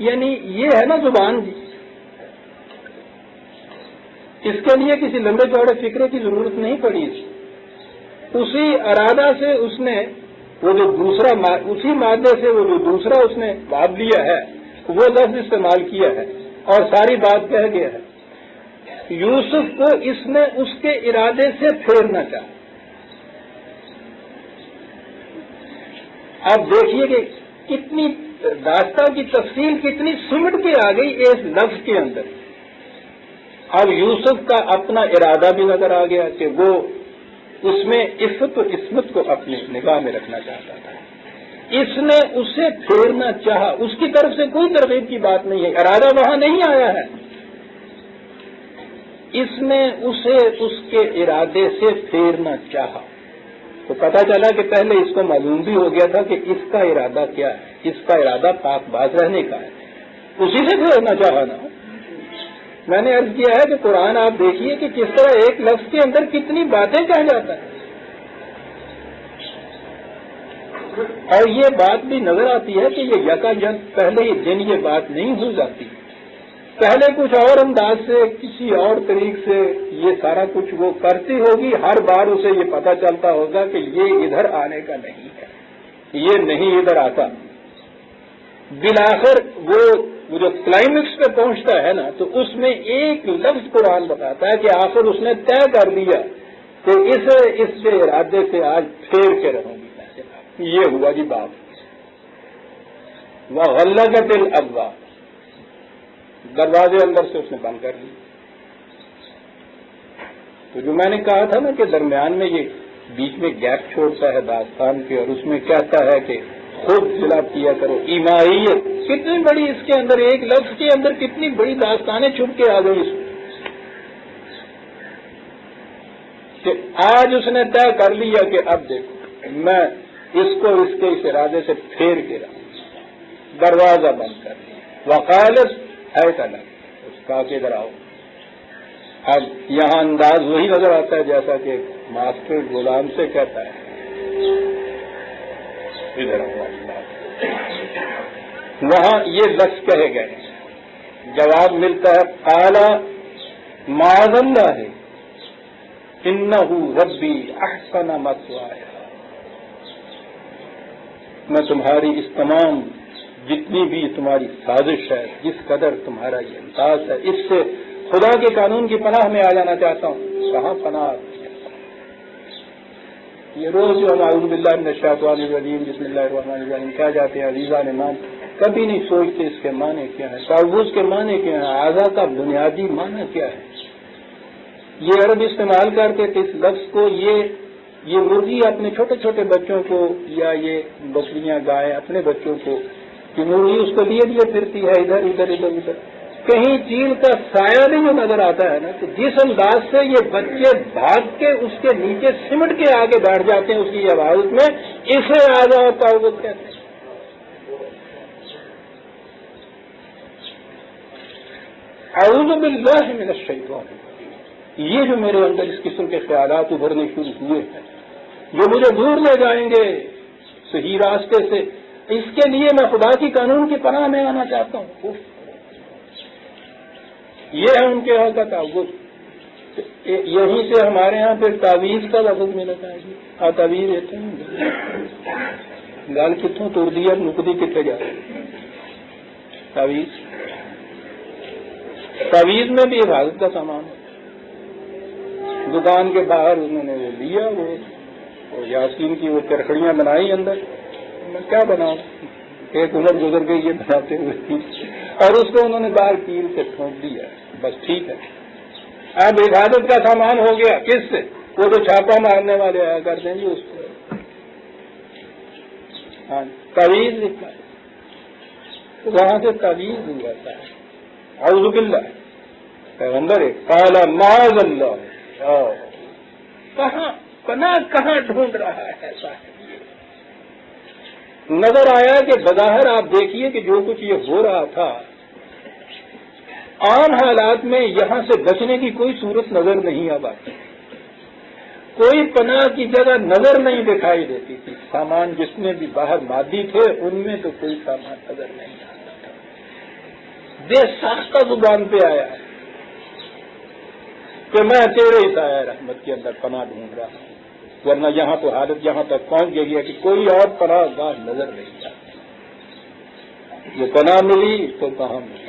یعنی یہ ہے نا زبان جی، اس کے لیے کسی لمبے چوڑے فکرے کی ضرورت نہیں پڑی، اسی ارادہ سے اس نے وہ جو دوسرا اسی مادے سے وہ جو دوسرا اس نے باب لیا ہے وہ لفظ استعمال کیا ہے اور ساری بات کہہ گیا ہے۔ یوسف کو اس نے اس کے ارادے سے پھیرنا چاہا۔ اب دیکھیے کہ کتنی داستان کی تفصیل کتنی سمٹ کے آ گئی اس لفظ کے اندر۔ اب یوسف کا اپنا ارادہ بھی نظر آ گیا کہ وہ اس میں عفت و عصمت کو اپنی نگاہ میں رکھنا چاہتا تھا، اس نے اسے پھیرنا چاہا، اس کی طرف سے کوئی ترغیب کی بات نہیں ہے، ارادہ وہاں نہیں آیا ہے، اس نے اسے اس کے ارادے سے پھیرنا چاہا۔ تو پتہ چلا کہ پہلے اس کو معلوم بھی ہو گیا تھا کہ اس کا ارادہ کیا ہے، اس کا ارادہ پاک باز رہنے کا ہے، اسی سے پھیرنا چاہا نا۔ میں نے عرض کیا ہے کہ قرآن آپ دیکھیے کہ کس طرح ایک لفظ کے اندر کتنی باتیں کہہ جاتا ہے، اور یہ بات بھی نظر آتی ہے کہ یہ یکایک پہلے ہی دن یہ بات نہیں ہو جاتی، پہلے کچھ اور انداز سے کسی اور طریق سے یہ سارا کچھ وہ کرتی ہوگی، ہر بار اسے یہ پتہ چلتا ہوگا کہ یہ ادھر آنے کا نہیں ہے، یہ نہیں ادھر آتا۔ بالآخر وہ جو کلائمیکس پہ پہنچتا ہے نا، تو اس میں ایک لفظ قرآن بتاتا ہے کہ آخر اس نے طے کر لیا کہ اس کے ارادے سے آج پھیر کے رہوں گی۔ یہ ہوا جی بات۔ وغلقت الابواب، دروازے اندر سے اس نے بند کر لی۔ تو جو میں نے کہا تھا نا کہ درمیان میں یہ بیچ میں گیپ چھوڑتا ہے داستان کے، اور اس میں کہتا ہے کہ خود ضلع کیا کرو ایمائیت، کتنی بڑی اس کے اندر ایک لفظ کے اندر کتنی بڑی داستانیں چھپ کے آ گئی اس میں، کہ آج اس نے طے کر لیا کہ اب دیکھو میں اس کو اس کے اس ارادے سے پھیر کے رہا، دروازہ بند کر دیا۔ وقالت ہے کہنا، اس کا کہ ادھر آؤ۔ اب یہاں انداز وہی نظر آتا ہے جیسا کہ ماسٹر غلام سے کہتا ہے ادھر آؤ۔ وہاں یہ لفظ کہے گئے، جواب ملتا ہے قال معاذ اللہ انہ ربی احسن مثوایا، میں تمہاری اس تمام جتنی بھی تمہاری سازش ہے، جس قدر تمہارا یہ انداز ہے، اس سے خدا کے قانون کی پناہ میں آ جانا چاہتا ہوں۔ کہاں پناہ؟ یہ روز جو ہم اعوذ باللہ من الشیطان الرجیم بسم اللہ الرحمن الرحیم کیا جاتے ہیں عزیزان ایمان، کبھی نہیں سوچتے اس کے معنی کیا ہے، تعوذ کے معنی کیا ہے، اعضاء کا بنیادی معنی کیا ہے۔ یہ عرب استعمال کرتے تھے اس لفظ کو، یہ مرغی اپنے چھوٹے چھوٹے بچوں کو، یا یہ بکریاں گائے اپنے بچوں کو، کہ مرغی اس کو لیے پھرتی ہے ادھر ادھر ادھر ادھر، کہیں چیل کا سایہ نہیں جو نظر آتا ہے نا، تو جس انداز سے یہ بچے بھاگ کے اس کے نیچے سمٹ کے آگے بیٹھ جاتے ہیں اس کی عبادت میں، اسے آزاد تعوذ کہتے ہیں۔ اعوذ باللہ من الشیطان، یہ جو میرے اندر اس قسم کے خیالات ابھرنے شروع ہوئے ہیں جو مجھے دور لے جائیں گے صحیح راستے سے، اس کے لیے میں خدا کی قانون کی پناہ میں آنا چاہتا ہوں۔ یہ ہے ان کے یہاں کا تعوذ۔ یہیں سے ہمارے ہاں پھر تعویذ کا لفظ ملتا ہے جی، تعویذ دیتے ہیں گال کتوں توڑ دیا نکدی کتنے جا تعویذ۔ تعویذ میں بھی حفاظت کا سامان ہے، دکان کے باہر انہوں نے وہ لیا، وہ یاسین کی وہ چرخڑیاں بنائی اندر، میں کیا بناؤں، ایک عمر گزر گئی یہ بناتے ہوئے، اور اس کو انہوں نے باہر کیل سے ٹھونک دیا، بس ٹھیک ہے اب حفاظت کا سامان ہو گیا۔ کس سے؟ وہ تو چھاپا مارنے والے آیا کرتے ہیں جی اس کو، ہاں تعویذ لکھا ہے، وہاں سے تعویذ ہوا ہے۔ اعوذ باللہ، پیغمبر ہے، قال معاذ اللہ، کہاں پناہ کہاں ڈھونڈ رہا ہے صاحب؟ نظر آیا کہ بظاہر آپ دیکھیے کہ جو کچھ یہ ہو رہا تھا عام حالات میں یہاں سے بچنے کی کوئی صورت نظر نہیں اب آتی، کوئی پناہ کی جگہ نظر نہیں دکھائی دیتی تھی، سامان جس میں بھی باہر مادی تھے ان میں تو کوئی سامان نظر نہیں آتا تھا۔ بے ساختہ زبان پہ آیا کہ میں تیرے ہی سایہ رحمت کے اندر پناہ ڈھونڈ رہا ہوں، ورنہ یہاں تو حالت یہاں تک پہنچ گئی ہے کہ کوئی اور پناہ گاہ نظر نہیں آتی۔ یہ پناہ ملی تو کہاں ملی؟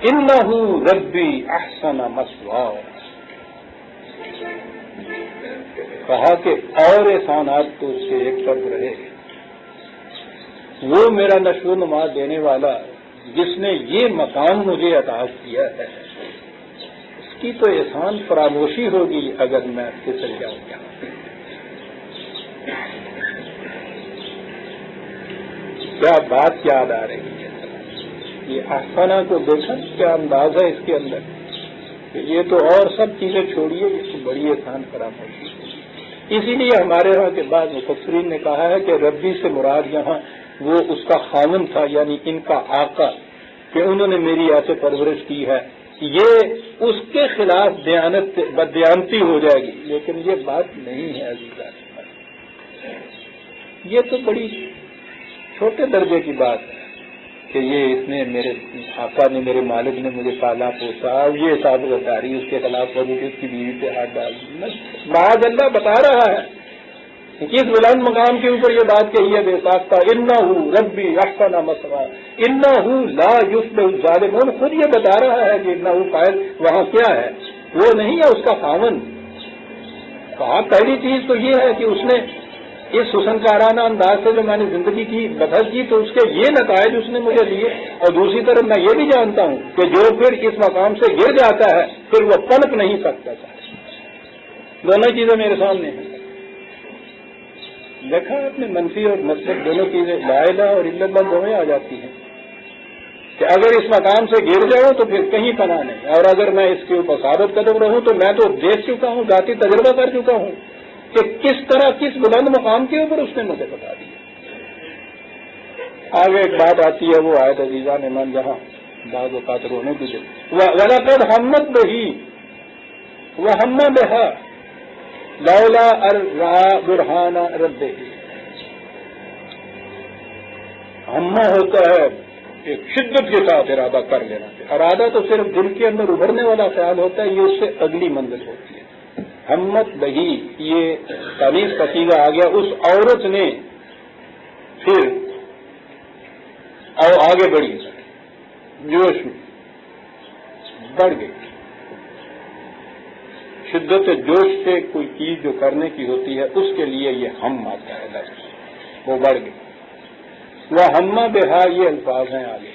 انہ ربی احسن مثواہ، کہا کہ اور احسانات تو اس سے ایک طرف رہے، وہ میرا نشو و نما دینے والا جس نے یہ مقام مجھے عطا کیا ہے، اس کی تو احسان فراموشی ہوگی اگر میں پھسل جاؤں گا۔ کیا بات یاد آ رہی ہے؟ یہ آسانہ کو دیکھا کیا انداز ہے اس کے اندر کہ یہ تو اور سب چیزیں چھوڑیے، اس کی بڑی احسان فراموشی ہوگی۔ اسی لیے ہمارے یہاں کے بعض مفسرین نے کہا ہے کہ ربی سے مراد یہاں وہ اس کا خامن تھا، یعنی ان کا آقا، کہ انہوں نے میری ایسے پرورش کی ہے، یہ اس کے خلاف بددیانتی ہو جائے گی، لیکن یہ بات نہیں ہے عزیزان، یہ تو بڑی چھوٹے درجے کی بات ہے کہ یہ اس نے میرے آقا نے، میرے مالک نے مجھے پالا پوسا، یہ صاحب غداری اس کے خلاف کروں کہ اس کی بیوی پہ ہاتھ ڈال دوں۔ معاذ اللہ بتا رہا ہے کس بلند مقام کے اوپر یہ بات کہی ہے بے ساختہ، انہ ربی احسن مثواہ انہ لا یفلح الظالمون، خود یہ بتا رہا ہے کہ انہ قائل وہاں کیا ہے، وہ نہیں ہے اس کا خاوند۔ کہا پہلی چیز تو یہ ہے کہ اس نے اس حسن کارانہ انداز سے جو میں نے زندگی کی بسر کی تو اس کے یہ نتائج اس نے مجھے دیے، اور دوسری طرف میں یہ بھی جانتا ہوں کہ جو پھر اس مقام سے گر جاتا ہے پھر وہ پنپ نہیں سکتا تھا۔ دونوں چیزیں میرے سامنے ہیں، دیکھا آپ نے، منفی اور مثبت دونوں چیزیں لا الہ اور الا اللہ دونوں آ جاتی ہیں کہ اگر اس مقام سے گر جاؤں تو پھر کہیں پناہ نہیں، اور اگر میں اس کے اوپر ثابت قدم رہوں تو میں تو دیکھ چکا ہوں، ذاتی تجربہ کر چکا ہوں کہ کس طرح کس بلند مقام کے اوپر اس نے مجھے بتا دیا۔ آگے ایک بات آتی ہے، وہ آیت عزیزان ایمان جہاں بعض اوقات رونے کی دل، وَلَقَدْ ہَمَّتْ بِهِ وَهَمَّ بِهَا لولا رأى برهان ربه۔ ہمہ ہوتا ہے ایک شدت کے ساتھ ارادہ کر لینا، ارادہ تو صرف دل کے اندر ابھرنے والا خیال ہوتا ہے، یہ اس سے اگلی منزل ہوتی ہے۔ ہمت بہی، یہ تانیث کا صیغہ آ گیا، اس عورت نے پھر آگے بڑھی، جوش بڑھ گئی، شدت جوش سے کوئی چیز جو کرنے کی ہوتی ہے اس کے لیے یہ ہم آتا ہے لفظ، وہ بڑھ گئی۔ وہ ہمہ بہا، یہ الفاظ ہیں آگے،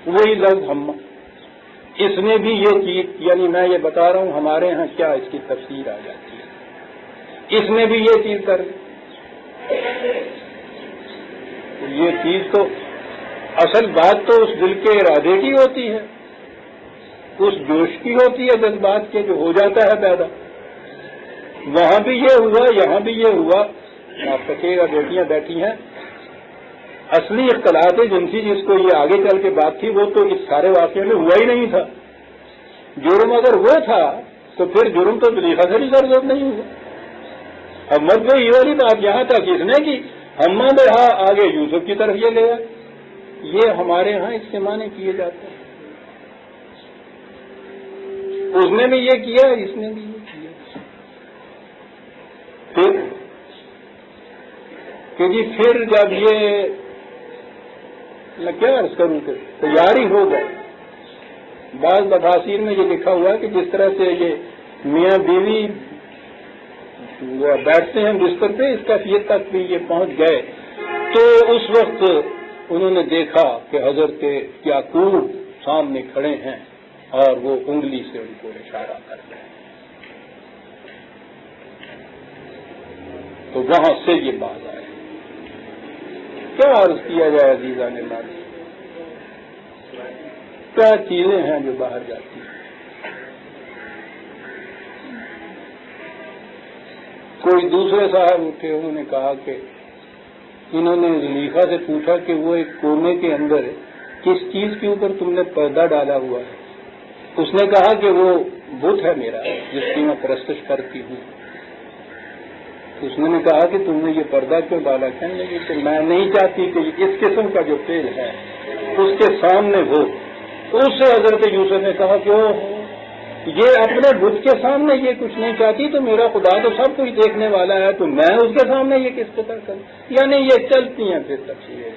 وہی لفظ ہمہ، اس نے بھی یہ چیز، یعنی میں یہ بتا رہا ہوں ہمارے ہاں کیا اس کی تفسیر آ جاتی ہے، اس نے بھی یہ چیز کر یہ چیز تو اصل بات تو اس دل کے ارادے کی ہوتی ہے، اس جوش کی ہوتی ہے، جذبات کے جو ہو جاتا ہے پیدا. وہاں بھی یہ ہوا، یہاں بھی یہ ہوا. آپ کہیے گا بیٹیاں بیٹھی ہیں، اصلی اختلاط جنسی جس کو یہ آگے چل کے بات تھی وہ تو اس سارے واقعے میں ہوا ہی نہیں تھا. جرم اگر وہ تھا تو پھر جرم تو زلیخا سے بھی سرزد نہیں ہوا. اب مت وہ یہ والی بات یہاں تک اس نے کی ہما بہا آگے یوسف کی طرف یہ لے آئے. یہ ہمارے ہاں استعمال کیے جاتے ہیں. اس نے بھی یہ کیا، اس نے بھی یہ کیا. پھر کہ جی پھر جب یہ میں کیا عرض کروں کہ تیاری ہو گئے. بعض مفاسیر میں یہ لکھا ہوا ہے کہ جس طرح سے یہ میاں بیوی بیٹھتے ہیں بستر پہ، اس کیفیت تک بھی یہ پہنچ گئے. تو اس وقت انہوں نے دیکھا کہ حضرت یعقوب سامنے کھڑے ہیں اور وہ انگلی سے ان کو اشارہ کر رہے ہیں. تو وہاں سے یہ بات آئی. کیا عرض کیا جائے عزیزان اللہ، کیا چیزیں ہیں جو باہر جاتی ہیں. کوئی دوسرے صاحب اٹھے، انہوں نے کہا کہ انہوں نے زلیخا سے پوچھا کہ وہ ایک کونے کے اندر کس چیز کے اوپر تم نے پردہ ڈالا ہوا ہے. اس نے کہا کہ وہ بت ہے میرا جس کی میں پرستش کرتی ہوں. اس نے کہا کہ تم نے یہ پردہ کیوں ڈالا؟ کہنے لگی کہ میں نہیں چاہتی کہ اس قسم کا جو تیل ہے اس کے سامنے ہو. اس سے حضرت یوسف نے کہا کہ یہ اپنے بت کے سامنے یہ کچھ نہیں چاہتی تو میرا خدا تو سب کچھ دیکھنے والا ہے، تو میں اس کے سامنے یہ کس قدر کروں. یعنی یہ چلتی ہیں پھر تفصیلیں.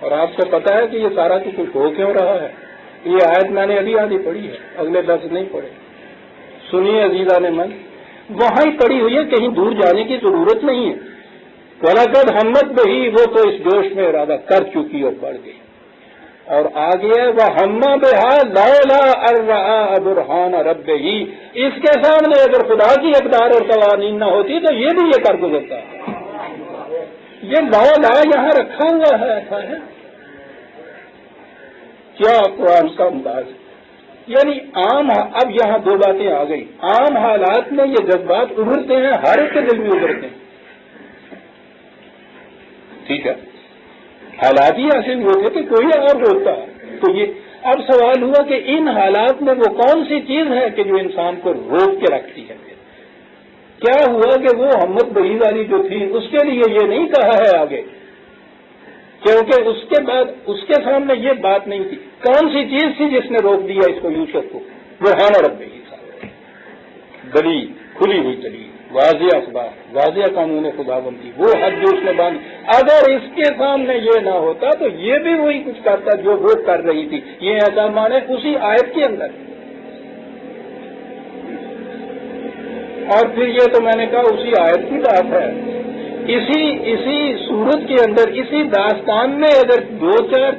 اور آپ کو پتا ہے کہ یہ سارا کچھ ہو کیوں رہا ہے. یہ آیت میں نے ابھی آدھی پڑھی ہے، اگلے لفظ نہیں پڑھے. سنیے عزیزان من، وہاں ہی پڑی ہوئی ہے، کہیں دور جانے کی ضرورت نہیں ہے. وَلَقَدْ ہمت بہی، وہ تو اس جوش میں ارادہ کر چکی اور بڑھ گئی. اور آگے ہے وَهَمَّ بِهَا لَوْلَا أَن رَّأَىٰ بُرْهَانَ رَبِّهِ، اس کے سامنے اگر خدا کی اقدار اور قوانین نہ ہوتی تو یہ بھی یہ کر گزرتا. یہ لولا یہاں رکھا ہوا ہے. ایسا ہے کیا قرآن کا انداز. یعنی عام، اب یہاں دو باتیں آ گئی. عام حالات میں یہ جذبات ابھرتے ہیں، ہر ایک کے دل میں ابھرتے ہیں. ٹھیک ہے، حالات ہی ایسے ہوئے تھے کہ کوئی اور ہوتا. تو یہ اب سوال ہوا کہ ان حالات میں وہ کون سی چیز ہے کہ جو انسان کو روک کے رکھتی ہے. کیا ہوا کہ وہ ہمت بہی والی جو تھی اس کے لیے یہ نہیں کہا ہے آگے، کیونکہ اس کے بعد اس کے سامنے یہ بات نہیں تھی. کون سی چیز تھی جس نے روک دیا اس کو یوسف کو؟ وہ ہے رب ہی صاحب، دلیل کھلی ہوئی دلیل، واضح اخبار، واضح قانون خداوندی، وہ حد جو اس نے باندھی. اگر اس کے سامنے یہ نہ ہوتا تو یہ بھی وہی کچھ کرتا جو وہ کر رہی تھی. یہ ایسا مانے اسی آیت کے اندر. اور پھر یہ تو میں نے کہا اسی آیت کی بات ہے. اسی صورت کے اندر، اسی داستان میں اگر 2-4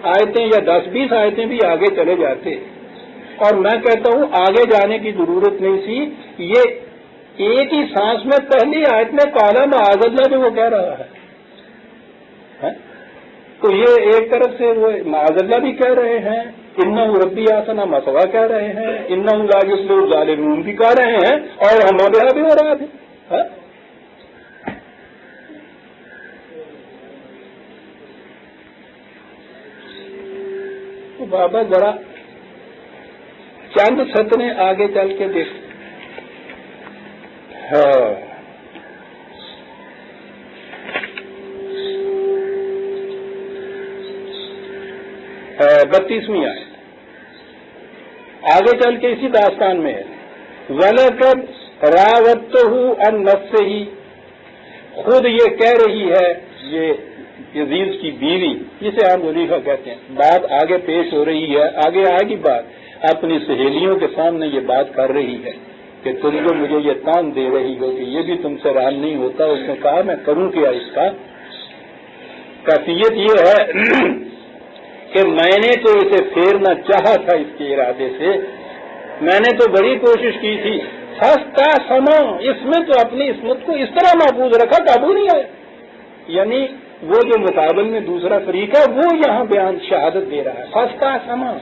آیتیں یا 10-20 آیتیں بھی آگے چلے جاتے، اور میں کہتا ہوں آگے جانے کی ضرورت نہیں تھی. یہ ایک ہی سانس میں پہلی آیت میں کالا معاذ اللہ جو وہ کہہ رہا ہے، تو یہ ایک طرف سے وہ معاذ اللہ بھی کہہ رہے ہیں، انہ ربی آسنا مسوا کہہ رہے ہیں، انہ لا یفلح الظالمون بھی کہہ رہے ہیں، اور ہمارے بھی ہو رہا تھا. تو بابا ذرا چند سطریں آگے چل کے دیکھ. 32ویں آیت آگے چل کے اسی داستان میں ہے. وَلَقَدْ رَاوَدتُّهُ عَن نَفْسِهِ، خود یہ کہہ رہی ہے، یہ یزید کی بیوی جسے ہم زلیخا کہتے ہیں، بات آگے پیش ہو رہی ہے، آگے آئے گی بات. اپنی سہیلیوں کے سامنے یہ بات کر رہی ہے کہ تم جو مجھے یہ تان دے رہی ہو کہ یہ بھی تم سے رحم نہیں ہوتا. اس نے کہا میں کروں کیا؟ اس کا کیفیت یہ ہے کہ میں نے تو اسے پھیرنا چاہا تھا اس کے ارادے سے. میں نے تو بڑی کوشش کی تھی سستا سما، اس میں تو اپنی عصمت کو اس طرح محفوظ رکھا قابو نہیں آیا. یعنی وہ جو مقابل میں دوسرا فریق ہے وہ یہاں بیان شہادت دے رہا ہے سستا سما.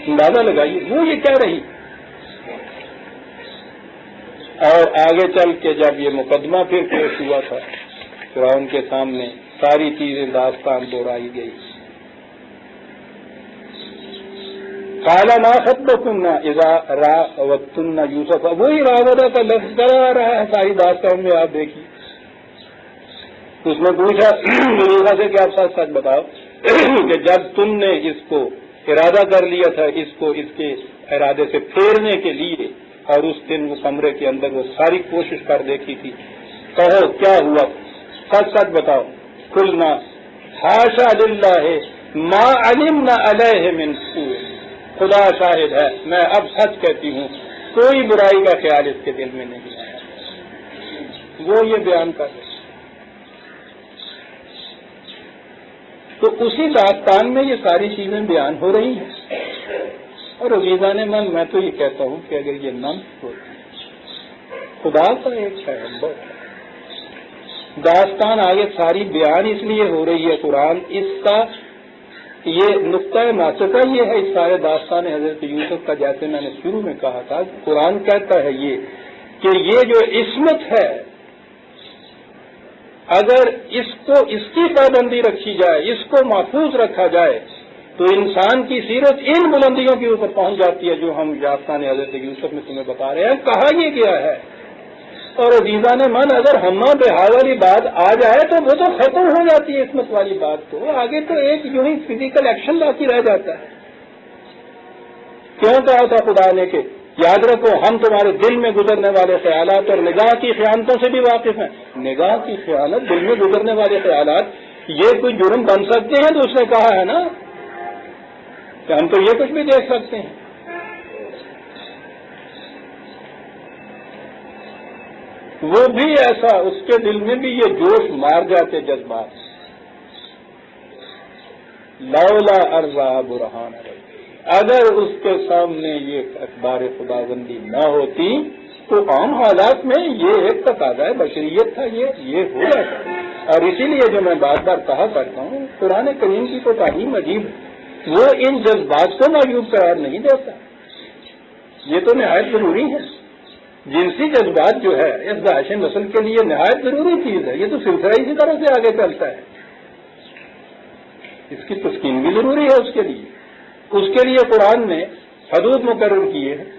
اندازہ لگائیے وہ یہ کہہ رہی. اور آگے چل کے جب یہ مقدمہ پھر پیش ہوا تھا فرعون کے سامنے، ساری چیزیں داستان دوہرائی گئی. قال ما خطبكن اذا راوتن یوسف، وہی راودہ کا لفظ کرا رہا ہے ساری داستان میں. آپ دیکھیے اس نے پوچھا یوسف سے کہ آپ سچ سچ بتاؤ کہ جب تم نے اس کو ارادہ کر لیا تھا اس کو اس کے ارادے سے پھیرنے کے لیے، اور اس دن وہ کمرے کے اندر وہ ساری کوشش کر دیکھی تھی، کہو کیا ہوا، سچ سچ بتاؤ. قلنا حاشا للہ ما علمنا علیہ من سوء، خدا شاہد ہے میں اب سچ کہتی ہوں کوئی برائی کا خیال اس کے دل میں نہیں آیا. وہ یہ بیان کر رہے. تو اسی داستان میں یہ ساری چیزیں بیان ہو رہی ہیں. اور عزیزان من، میں تو یہ کہتا ہوں کہ اگر یہ نمط ہوتی خدا کا ایک ہے داستان آگے ساری بیان اس لیے ہو رہی ہے. قرآن اس کا یہ نقطۂ ناچکا یہ ہے اس سارے داستان حضرت یوسف کا، جیسے میں نے شروع میں کہا تھا. قرآن کہتا ہے یہ کہ یہ جو عصمت ہے اگر اس کی پابندی رکھی جائے، اس کو محفوظ رکھا جائے تو انسان کی سیرت ان بلندیوں کے اوپر پہنچ جاتی ہے جو ہم داستان حضرت یوسف میں تمہیں بتا رہے ہیں. کہا یہ گیا ہے. اور عزیزان من، اگر ہما بہا والی بات آ جائے تو وہ تو ختم ہو جاتی ہے عصمت والی بات. تو آگے تو ایک یوں ہی فزیکل ایکشن باقی رہ جاتا ہے. کیوں کہا تھا خدا نے کہ یاد رکھو ہم تمہارے دل میں گزرنے والے خیالات اور نگاہ کی خیانتوں سے بھی واقف ہیں. نگاہ کی خیانت، دل میں گزرنے والے خیالات، یہ کوئی جرم بن سکتے ہیں؟ تو اس نے کہا ہے نا کہ ہم تو یہ کچھ بھی دیکھ سکتے ہیں. وہ بھی ایسا، اس کے دل میں بھی یہ جوش مار جاتے جذبات. لولا ارزا برہان، اگر اس کے سامنے یہ اخبار خداوندی نہ ہوتی تو عام حالات میں یہ ایک تقاضۂ بشریت تھا، یہ ہو جاتا. اور اسی لیے جو میں بار بار کہا کرتا ہوں قرآن کریم کی تو تعلیم عجیب ہے. وہ ان جذبات کو معیوب قرار نہیں دیتا. یہ تو نہایت ضروری ہے. جنسی جذبات جو ہے اس داعش نسل کے لیے نہایت ضروری چیز ہے. یہ تو سلسلہ اسی طرح سے آگے چلتا ہے. اس کی تسکین بھی ضروری ہے. اس کے لیے قرآن نے حدود مقرر کیے ہیں.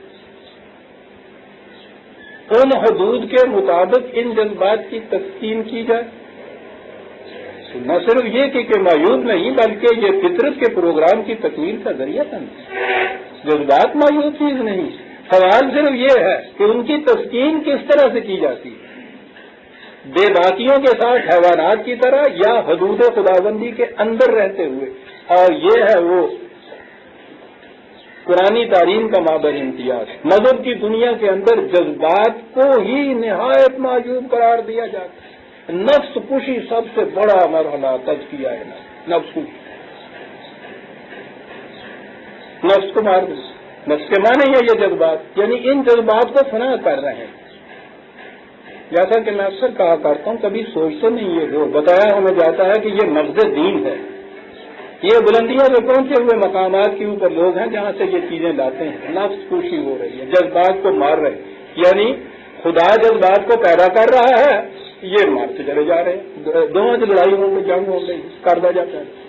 ان حدود کے مطابق ان جذبات کی تسکین کی جائے. نہ صرف یہ کہ معیوب نہیں بلکہ یہ فطرت کے پروگرام کی تکمیل کا ذریعہ بن. جذبات معیوب چیز نہیں. سوال صرف یہ ہے کہ ان کی تسکین کس طرح سے کی جاتی ہے، بے باکیوں کے ساتھ حیوانات کی طرح یا حدود خداوندی کے اندر رہتے ہوئے. اور یہ ہے وہ قرآنی تعلیم کا مابعد امتیاز. مذہب کی دنیا کے اندر جذبات کو ہی نہایت معیوب قرار دیا جاتا ہے. نفس کشی سب سے بڑا مرحلہ تزکیہ ہے. نفس کشی، نفس کو مار دیں. نفس کے معنی ہے یہ جذبات، یعنی ان جذبات کو فنا کر رہے ہیں. جیسا کہ میں اکثر کہا کرتا ہوں کبھی سوچتے نہیں یہ جو بتایا ہمیں جاتا ہے کہ یہ مغز دین ہے. یہ بلندیوں پہ پہنچے ہوئے مقامات کے اوپر لوگ ہیں جہاں سے یہ چیزیں لاتے ہیں. نفس کشی ہو رہی ہے، جذبات کو مار رہے ہیں. یعنی خدا جذبات کو پیدا کر رہا ہے، یہ مارتے چلے جا رہے ہیں. دونوں کی لڑائی ہو گئی، جنگ ہو گئی، کردہ جاتا ہے.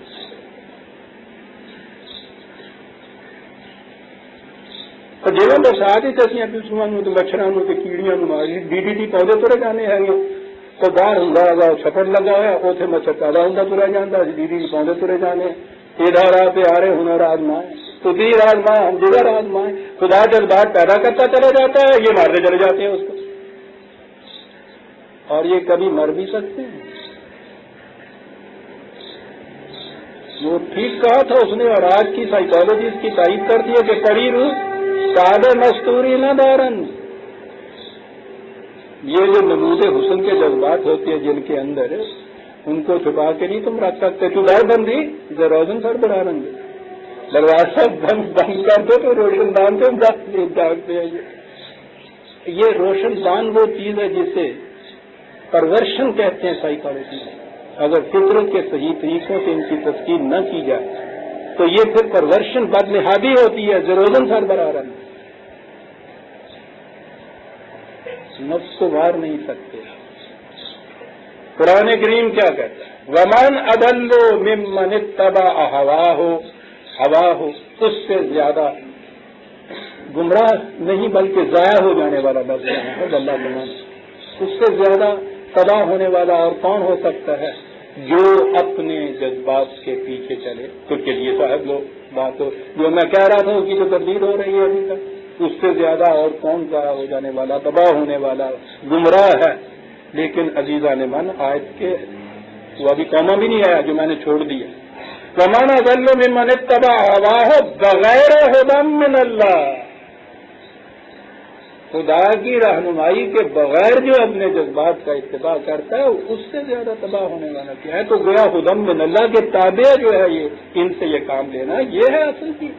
تو جنہوں نے ساتھ ہی چسیاں پسواں مچھراں کیڑیاں ماری ڈی پودے ترے جانے ہیں. تو باہر ہوں چھپڑ لگا ہوا اتنے مچھر پیدا ہوں ترا جانا، ڈی پودے ترے جانے. ادھر آ پہ آ رہے ہنر آزمائے تو دیر آزمائے ہم جگر آزمائے. خدا جذبات پیدا کرتا چلا جاتا ہے، یہ مارتے چلے جاتے ہیں اس کو. اور یہ کبھی مر بھی سکتے ہیں. وہ ٹھیک کہا تھا اس نے، اور آج کی سائیکالوجی اس کی تعریف کرتی ہے کہ پڑی روح سادہ مستوری نہ دارن. یہ جو نمود حسن کے جذبات ہوتے ہیں جن کے اندر، ان کو چھپا کے نہیں تم رکھ سکتے. چدائے بندی روزن سر بڑھا رنگ دروازہ بند کر دو تو روشن دان سے جاگتے ہیں. یہ روشن دان وہ چیز ہے جسے پرورشن کہتے ہیں سائیکالوجی میں. اگر فطرت کے صحیح طریقوں سے ان کی تسکین نہ کی جائے تو یہ پھر پرورشن بدنہادی ہوتی ہے، ضرورن سربراہ رہنا. نفس کو مار نہیں سکتے. قرآن کریم کیا کہتا ہے؟ ومن اضل ممن اتبع ہواہ، اس سے زیادہ گمراہ نہیں بلکہ ضائع ہو جانے والا لفظ ہے اللہ تعالیٰ. اس سے زیادہ تباہ ہونے والا اور کون ہو سکتا ہے؟ جو اپنے جذبات کے پیچھے چلے. تو کے لیے صاحب لو بات ہو جو میں کہہ رہا تھا اس کی تو تردید ہو رہی ہے ابھی تک. اس سے زیادہ اور کون ضائع ہو جانے والا، تباہ ہونے والا، گمراہ ہے. لیکن عزیزان من آیت کے وہ ابھی کوما بھی نہیں آیا جو میں نے چھوڑ دیا. ومن اضل ممن اتبع ہواہ بغیر ھدی من اللہ، خدا کی رہنمائی کے بغیر جو اپنے جذبات کا اتباع کرتا ہے اس سے زیادہ تباہ ہونے والا کیا ہے؟ تو گویا ھدی من اللہ کے تابع جو ہے یہ ان سے یہ کام لینا، یہ ہے اصل چیز.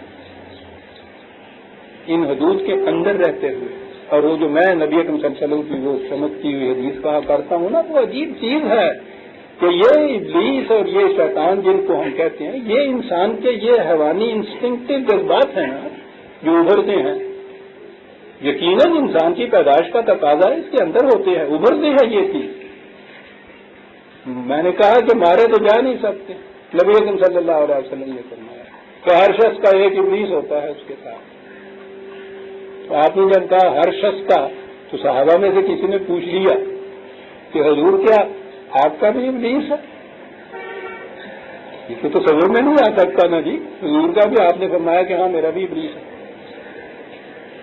ان حدود کے اندر رہتے ہوئے. اور وہ جو میں نبی اکرم صلی اللہ علیہ وسلم کی وہ چمکتی ہوئی حدیث کہا کرتا ہوں نا، وہ عجیب چیز ہے کہ یہ ابلیس اور یہ شیطان جن کو ہم کہتے ہیں، یہ انسان کے یہ حیوانی انسٹنکٹیو جذبات ہیں نا جو ابھرتے ہیں. یقیناً انسان کی پیدائش کا تقاضا اس کے اندر ہوتے ہیں، ابھرتے ہیں یہ چیز. میں نے کہا کہ مارے تو جا نہیں سکتے. نبی اکرم صلی اللہ علیہ وسلم نے فرمایا کہ ہر شخص کا ایک ابلیس ہوتا ہے اس کے ساتھ. تو آپ نے جب کہا ہر شخص کا، تو صحابہ میں سے کسی نے پوچھ لیا کہ حضور کیا آپ کا بھی ابلیس ہے؟ اس کو تو تصور میں نہیں آ سکتا نا جی. حضور کا بھی آپ نے فرمایا کہ ہاں میرا بھی ابلیس ہے.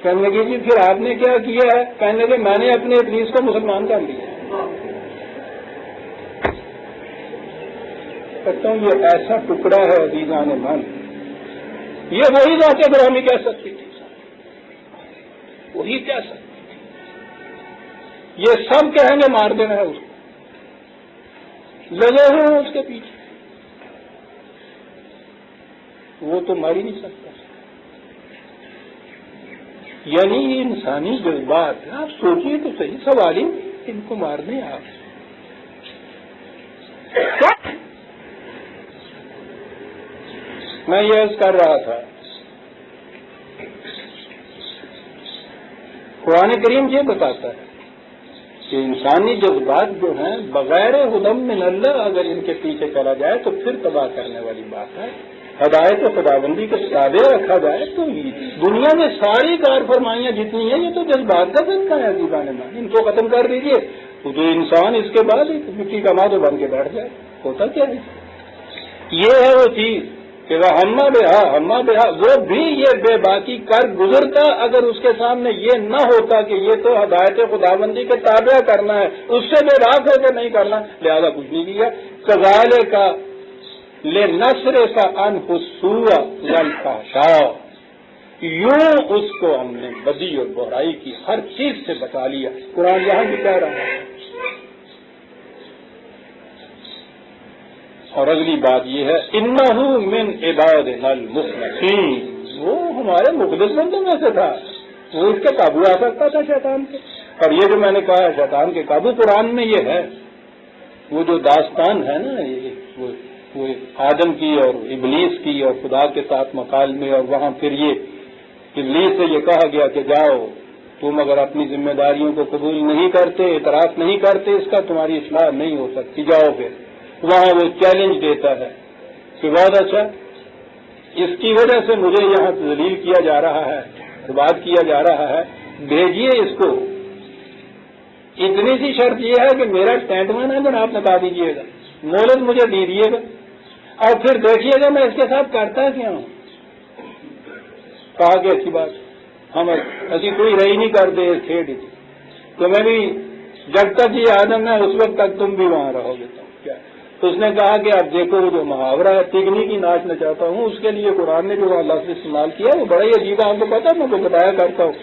کہنے لگے جی پھر آپ نے کیا کیا ہے؟ کہنے لگے میں نے اپنے ابلیس کو مسلمان کر لیا. کہتا ہوں یہ ایسا ٹکڑا ہے عزیزان من، یہ وہی ذات ابراہیمی کہہ سکتی تھی، وہی کہہ سکتی تھی. یہ سب کہیں گے مار دینا ہے اس کو، لگے ہوئے اس کے پیچھے، وہ تو مار ہی نہیں سکتا. یعنی یہ انسانی جذبات، آپ سوچیے تو صحیح، سوال ہی ان کو مارنے آپ. میں یہ عرض کر رہا تھا قرآن کریم یہ بتاتا ہے کہ انسانی جذبات جو ہیں بغیر ھدی من اللہ اگر ان کے پیچھے چلا جائے تو پھر تباہ کرنے والی بات ہے. ہدایت و خدابندی کے تابع رکھا جائے تو دنیا میں ساری کار فرمائیاں جتنی ہیں یہ تو جذبات کا صدقہ ہے عزیزان من. ان کو ختم کر دیجیے تو انسان اس کے بعد مٹی کا مادہ بن کے بیٹھ جائے. ہوتا کیا ہے؟ یہ ہے وہ چیز کہ وہ ہما بہا وہ بھی یہ بے باکی کر گزرتا اگر اس کے سامنے یہ نہ ہوتا کہ یہ تو ہدایت خداوندی کے تابع کرنا ہے، اس سے بے باک ہو کے نہیں کرنا، لہذا کچھ نہیں کیا. کذالک کا لے نصر کا انفسوا والفحشاء، یوں اس کو ہم نے بدی اور برائی کی ہر چیز سے بچا لیا. قرآن یہاں بھی کہہ رہا ہے. اور اگلی بات یہ ہے انہ من عبادنا المخلصین، وہ ہمارے مخلص بندوں میں سے تھا، وہ اس کے قابو آ سکتا تھا شیطان کے. اور یہ جو میں نے کہا ہے شیطان کے قابو، قرآن میں یہ ہے. وہ جو داستان ہے نا وہ آدم کی اور ابلیس کی اور خدا کے ساتھ مکالمے، اور وہاں پھر یہ ابلیس سے یہ کہا گیا کہ جاؤ تم اگر اپنی ذمہ داریوں کو قبول نہیں کرتے، اعتراف نہیں کرتے اس کا، تمہاری اصلاح نہیں ہو سکتی، جاؤ. پھر وہاں وہ چیلنج دیتا ہے کہ بہت اچھا، اس کی وجہ سے مجھے یہاں ذلیل کیا جا رہا ہے، برباد کیا جا رہا ہے، بھیجیے اس کو. اتنی سی شرط یہ ہے کہ میرا اسٹینڈمن ہے جناب بتا دیجیے گا، مہلت مجھے دیجیے گا، اور پھر دیکھیے گا میں اس کے ساتھ کرتا کیا ہوں. کہا کہ اچھی بات، ہم ایسی کوئی رہی نہیں کرتے کھیڑ ہی تمہیں بھی جب تک یہ آدم ہے اس وقت تک تم بھی وہاں رہو گے. کیا اس نے کہا کہ اب دیکھو وہ جو محاورہ ہے تگنی کی ناچنا چاہتا ہوں، اس کے لیے قرآن نے جو لفظ استعمال کیا وہ بڑا ہی عجیب ہے. آپ کو پتا میں کو بتایا کرتا ہوں،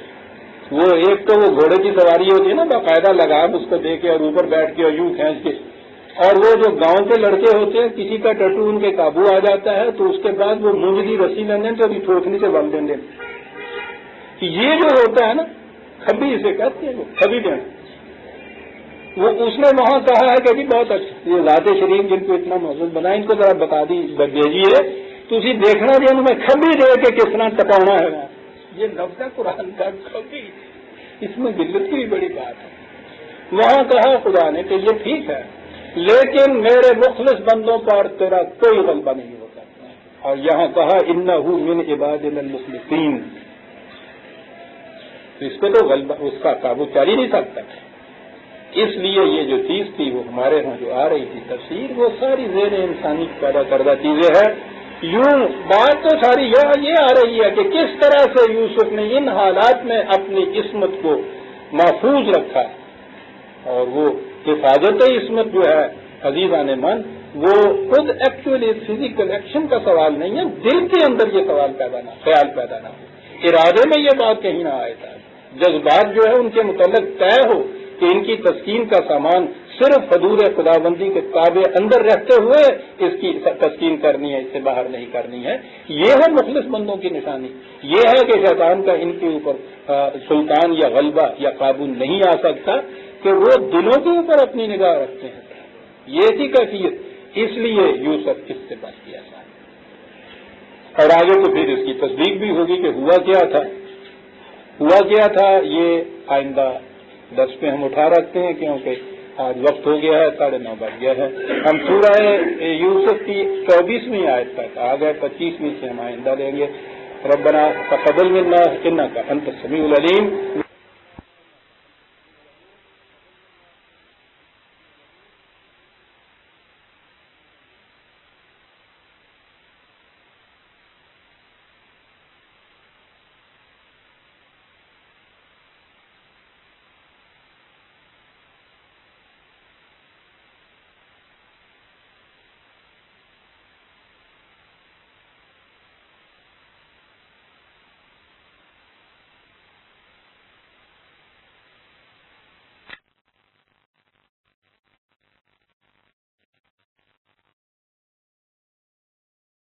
وہ ایک تو وہ گھوڑے کی سواری ہوتی ہے نا باقاعدہ لگام اس کو دے کے اور اوپر بیٹھ کے اور یوں کھینچ کے، اور وہ جو گاؤں کے لڑکے ہوتے ہیں کسی کا ٹٹو ان کے قابو آ جاتا ہے تو اس کے بعد وہ مونجلی رسی لینے تو ابھی ٹھوکنے سے بل دیں کہ یہ جو ہوتا ہے نا کھبی اسے کہتے ہیں وہ کھبی دینا وہ اس نے وہاں کہا ہے کہ بہت اچھا یہ ذات شریف جن کو اتنا محسوس بنا ان کو ذرا بتا دیجیے تو اسی دیکھنا جو میں کھبی دے کے کس طرح ٹپانا ہے وہاں یہ لفظ ہے قرآن کا کھبی اس میں ذلت کی بھی بڑی بات ہے وہاں کہا خدا نے کہ یہ ٹھیک ہے لیکن میرے مخلص بندوں پر تیرا کوئی غلبہ نہیں ہو سکتا اور یہاں کہا انہ من عبادنا المخلصین اس پہ تو غلبہ اس کا قابو چل ہی نہیں سکتا اس لیے یہ جو چیز تھی وہ ہمارے ہاں جو آ رہی تھی تفسیر وہ ساری زیر انسانی پیدا کردہ چیزیں ہیں یوں بات تو ساری یہ آ رہی ہے کہ کس طرح سے یوسف نے ان حالات میں اپنی عصمت کو محفوظ رکھا اور وہ حفاظت عصمت جو ہے عزیزان من وہ خود ایکچولی فزیکل ایکشن کا سوال نہیں ہے دل کے اندر یہ خیال پیدا نہ ہو ارادے میں یہ بات کہیں نہ آئے تھا جذبات جو ہے ان کے متعلق طے ہو کہ ان کی تسکین کا سامان صرف حدود خداوندی کے تابع اندر رہتے ہوئے اس کی تسکین کرنی ہے اس سے باہر نہیں کرنی ہے یہ ہے مخلص بندوں کی نشانی یہ ہے کہ شیطان کا ان کے اوپر سلطان یا غلبہ یا قابو نہیں آ سکتا کہ وہ دلوں کے اوپر اپنی نگاہ رکھتے ہیں یہ تھی کیفیت اس لیے یوسف اس سے بچ گیا تھا اور آگے تو پھر اس کی تصدیق بھی ہوگی کہ ہوا کیا تھا یہ آئندہ درس پہ ہم اٹھا رکھتے ہیں کیونکہ آج وقت ہو گیا ہے 9:30 بج گیا ہے ہم سورہ یوسف کی 24ویں آیت تک آ گئے 25ویں سے ہم آئندہ لیں گے ربنا تقبل منا انک انت السمیع العلیم